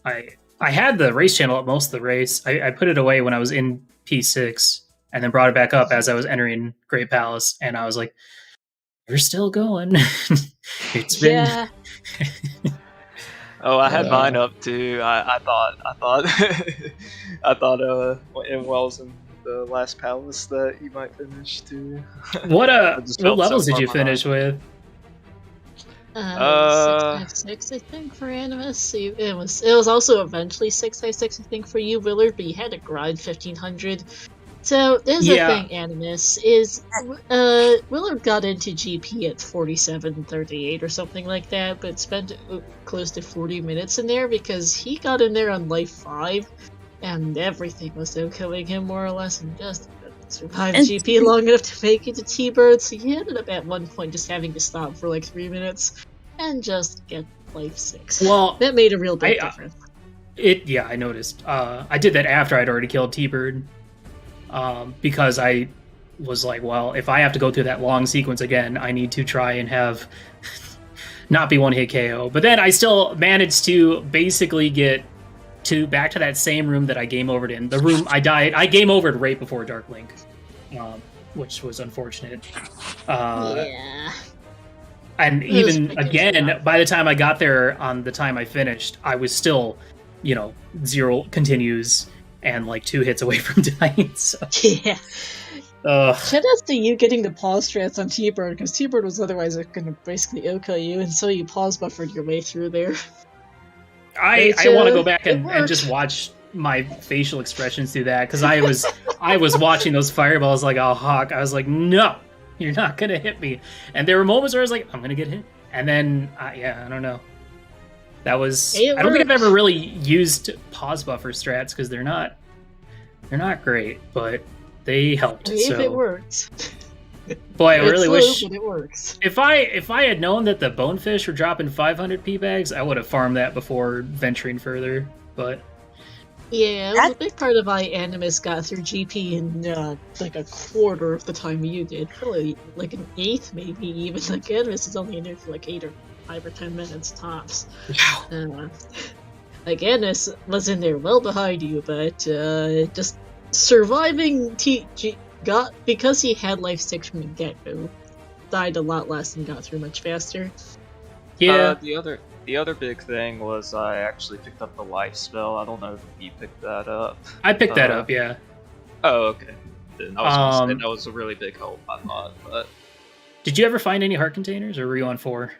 I had the race channel up most of the race. I put it away when I was in P6, and then brought it back up as I was entering Great Palace, and I was like, "We're still going." It's been. Yeah. Oh, I had mine up too. I thought it was in the last palace that you might finish too. What levels did you finish with? 6x6, I think, for Animus. It was also eventually 6x6, I think, for you, Willard, but you had to grind 1500. So there's the thing, Animus, is Willard got into GP at 47:38 or something like that, but spent close to 40 minutes in there because he got in there on life 5, and everything was still killing him more or less, and just survived GP long enough to make it to T-Bird, so he ended up at one point just having to stop for like 3 minutes and just get life 6. Well, that made a real big difference. I noticed. I did that after I'd already killed T-Bird. Because I was like, well, if I have to go through that long sequence again, I need to try and have not be one hit KO. But then I still managed to basically get back to that same room that I game overed in. The room I died, I game overed right before Dark Link, which was unfortunate. Yeah. And even again, by the time I got there on the time I finished, I was still, 0 continues and like 2 hits away from dying. So. Yeah. Shout out to you getting the pause strats on T-Bird, because T-Bird was otherwise going to basically OK you, and so you pause buffered your way through there. I want to go back and just watch my facial expressions through that, because I was watching those fireballs like a hawk. I was like, no, you're not going to hit me. And there were moments where I was like, I'm going to get hit. And then, I don't know. That was... I don't think I've ever really used pause buffer strats, because they're not great, but they helped. If it works. Boy, I really wish... But it works. If I had known that the bonefish were dropping 500 P-bags, I would have farmed that before venturing further, but... Yeah, it was a big part of why Animus got through GP in like a quarter of the time you did. Probably like an eighth, maybe even. Like Animus is only in there for like 5 or 10 minutes tops. Wow. Like Animus was in there well behind you, but just surviving because he had life 6 from the get-go, died a lot less and got through much faster. Yeah. The other big thing was I actually picked up the life spell. I don't know if you picked that up. I picked that up, yeah. Oh, okay. Then I was gonna say that was a really big help, I thought. But did you ever find any heart containers, or were you on 4?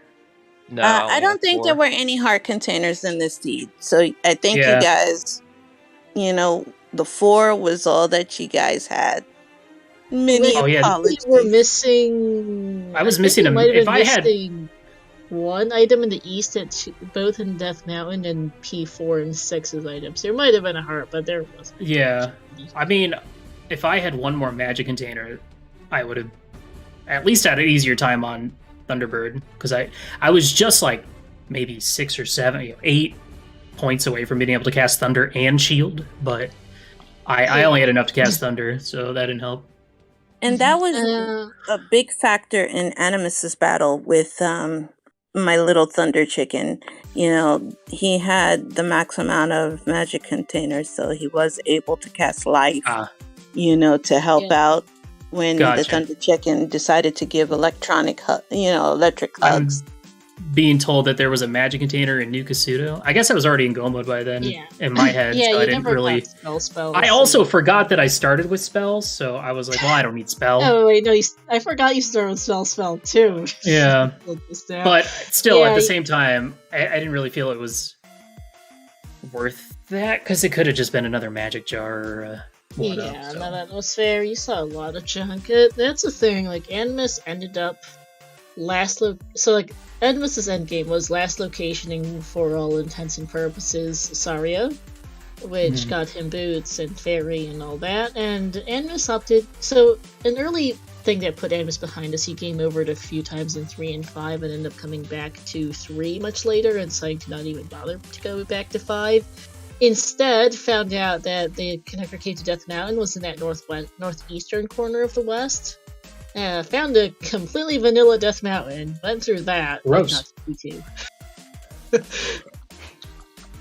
No, I don't think there were any heart containers in this seed. So I think you guys the 4 was all that you guys had. Many Wait, yeah. apologies. we were missing. I was think missing we a- might have if been I had- missing one item in the east at both in Death Mountain and P4 and 6's items. There might have been a heart, but there wasn't. Yeah. I mean, if I had one more magic container, I would have at least had an easier time on Thunderbird, because I was just like maybe 6 or 7, 8 points away from being able to cast Thunder and Shield, but I only had enough to cast Thunder, so that didn't help. And that was a big factor in Animus's battle with my little Thunder Chicken. He had the max amount of magic containers, so he was able to cast Life, to help out when the Thunder Chicken decided to give electric hugs. Being told that there was a magic container in New Kasuto. I guess I was already in go mode by then in my head, so I didn't really... Spells. I also forgot that I started with spells, so I was like, well, I don't need spell. Oh, wait, no, I forgot you started with spell, too. Yeah. But still, at the same time, I didn't really feel it was worth that, because it could have just been another magic jar or no, that was fair. You saw a lot of junk. That's the thing, like, Animus ended up Animus's endgame was last locationing for all intents and purposes Sario, which got him boots and fairy and all that, and Animus opted. So an early thing that put Animus behind us, he game overed a few times in 3 and 5 and ended up coming back to 3 much later and deciding to not even bother to go back to 5. Instead, found out that the connector cave to Death Mountain was in that northeastern corner of the west. Found a completely vanilla Death Mountain, went through that. Gross.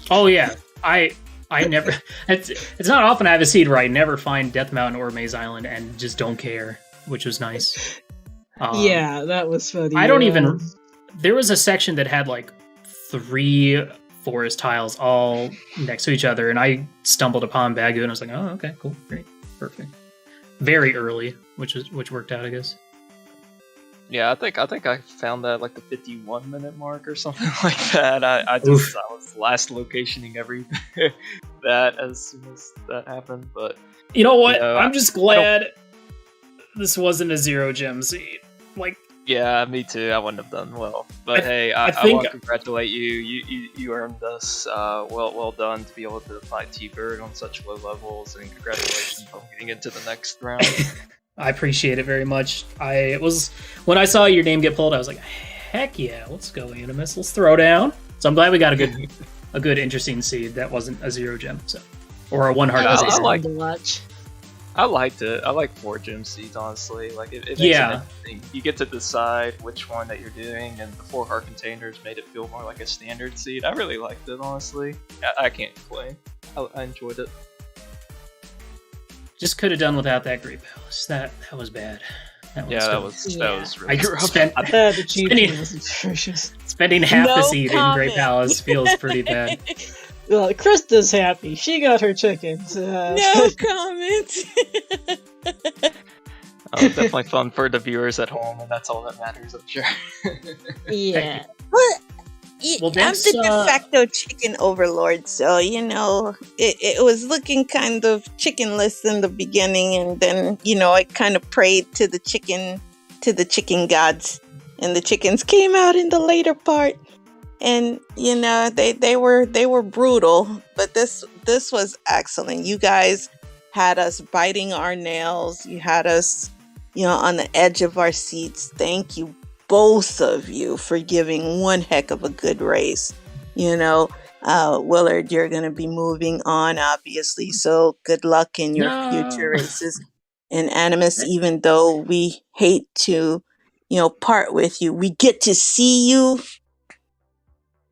Oh yeah, I never. It's not often I have a seed where I never find Death Mountain or Maze Island and just don't care, which was nice. Yeah, that was funny. I don't even. There was a section that had like 3 forest tiles all next to each other, and I stumbled upon Bagu, and I was like, oh, okay, cool, great, perfect. Very early, which worked out, I guess. Yeah, I think I found that like the 51-minute mark or something like that. I was last locationing everything that as soon as that happened. But you know what? I'm just glad this wasn't a 0 gem seed. Like, yeah, me too. I wouldn't have done well. But I want to congratulate you. You earned this. Well done to be able to fight T-Bird on such low levels, and congratulations on getting into the next round. I appreciate it very much. When I saw your name get pulled, I was like, heck yeah, let's go, Animus. Let's throw down. So I'm glad we got a good interesting seed that wasn't a 0 gem, or a 1 heart. I liked it. I like 4 gem seeds, honestly. Like it makes it interesting. You get to decide which one that you're doing, and the 4 heart containers made it feel more like a standard seed. I really liked it, honestly. I can't complain. I enjoyed it. Just could have done without that Great Palace. That was bad. That was really rough. Spending half the seed in Great Palace feels pretty bad. Well, Krista's happy. She got her chickens. No comment. Definitely fun for the viewers at home, and that's all that matters, I'm sure. Yeah. I'm the de facto chicken overlord, so it was looking kind of chickenless in the beginning, and then I kind of prayed to the chicken gods, and the chickens came out in the later part, and they were brutal, but this was excellent. You guys had us biting our nails. You had us on the edge of our seats. Thank you, both of you, for giving one heck of a good race. Willard, you're going to be moving on, obviously, so good luck in your future races. And Animus, even though we hate to, part with you, we get to see you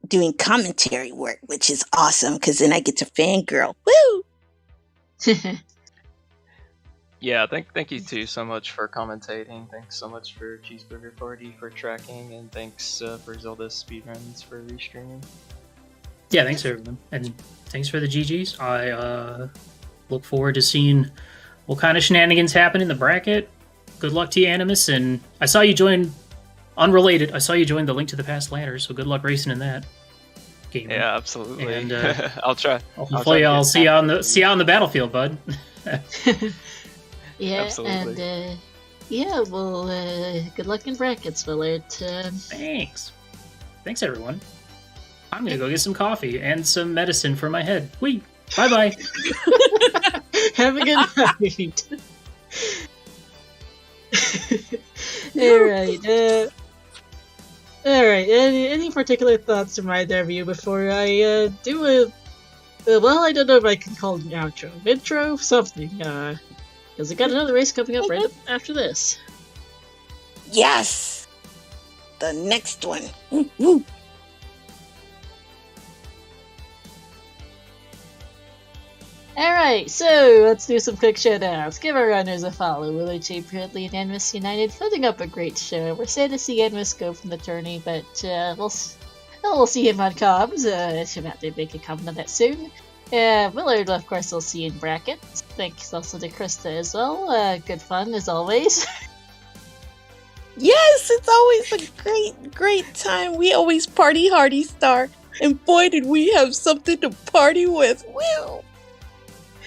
doing commentary work, which is awesome, because then I get to fangirl. Woo! Yeah, thank you too so much for commentating. Thanks so much for Cheeseburger Party for tracking, and thanks for ZeldaSpeedRuns for restreaming. Yeah, thanks everyone, and thanks for the GGs. I look forward to seeing what kind of shenanigans happen in the bracket. Good luck to you, Animus, and I saw you join unrelated. I saw you join the Link to the Past ladder, so good luck racing in that. game. Yeah, absolutely. And I'll try. Hopefully, I'll see you on the battlefield, bud. Yeah, Absolutely. and yeah, well, good luck in brackets, Willard. Thanks, everyone. I'm gonna go get some coffee and some medicine for my head. Wait, bye bye. Have a good night. Alright, any particular thoughts from either of you before I do a well, I don't know if I can call it an outro. Intro? Something, because I got another race coming up right up after this. Yes! The next one. Woo. Alright, so let's do some quick shoutouts. Give our runners a follow. WillardJBradley and AnimusUnited putting up a great show. We're sad to see Animus go from the tourney, but we'll see him on comms. Should have to make a comment on that soon. Willard, of course, we'll see in brackets. Thanks also to Krista as well. Good fun as always. Yes, it's always a great time. We always party hardy star. And boy, did we have something to party with. Woo!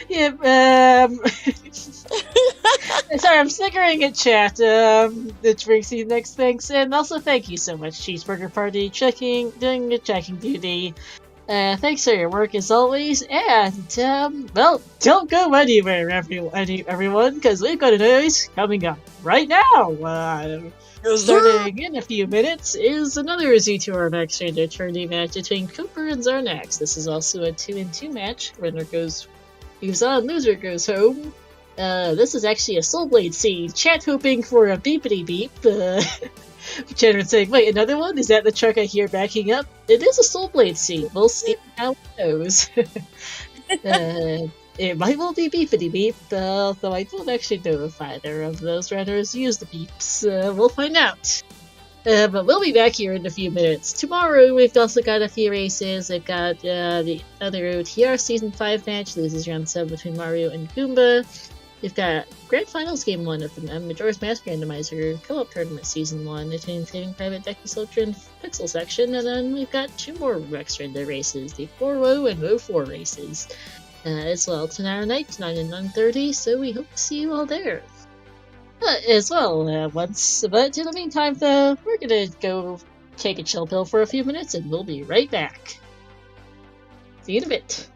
Yep, sorry, I'm snickering at chat, which brings you next thanks, and also thank you so much, Cheeseburger Party, doing the checking duty. Thanks for your work as always, and, well, don't go anywhere, everyone, because we've got a race coming up right now. Starting in a few minutes is another Z2R Max Rando tourney match between Cooper and Zarnax. This is also a 2-in-2 match. Winner moves on, loser goes home. This is actually a Soul Blade scene. Chat hoping for a beepity beep. Chat saying, wait, another one? Is that the truck I hear backing up? It is a Soul Blade scene. We'll see how it goes. It might well be beepity beep, though I don't actually know if either of those runners use the beeps. We'll find out. But we'll be back here in a few minutes. Tomorrow, we've also got a few races. We've got the other OTR Season 5 match, loses round 7 between Mario and Goomba. We've got Grand Finals Game 1 of the Majora's Mask Randomizer Co-op Tournament Season 1 between Saving Private Deckers Ultra and Pixel section. And then we've got 2 more Rex Rando races, the 4-0 and 0-4 races. As well, tomorrow night, 9 and 9:30, so we hope to see you all there. As well, but in the meantime, though, we're gonna go take a chill pill for a few minutes, and we'll be right back. See you in a bit.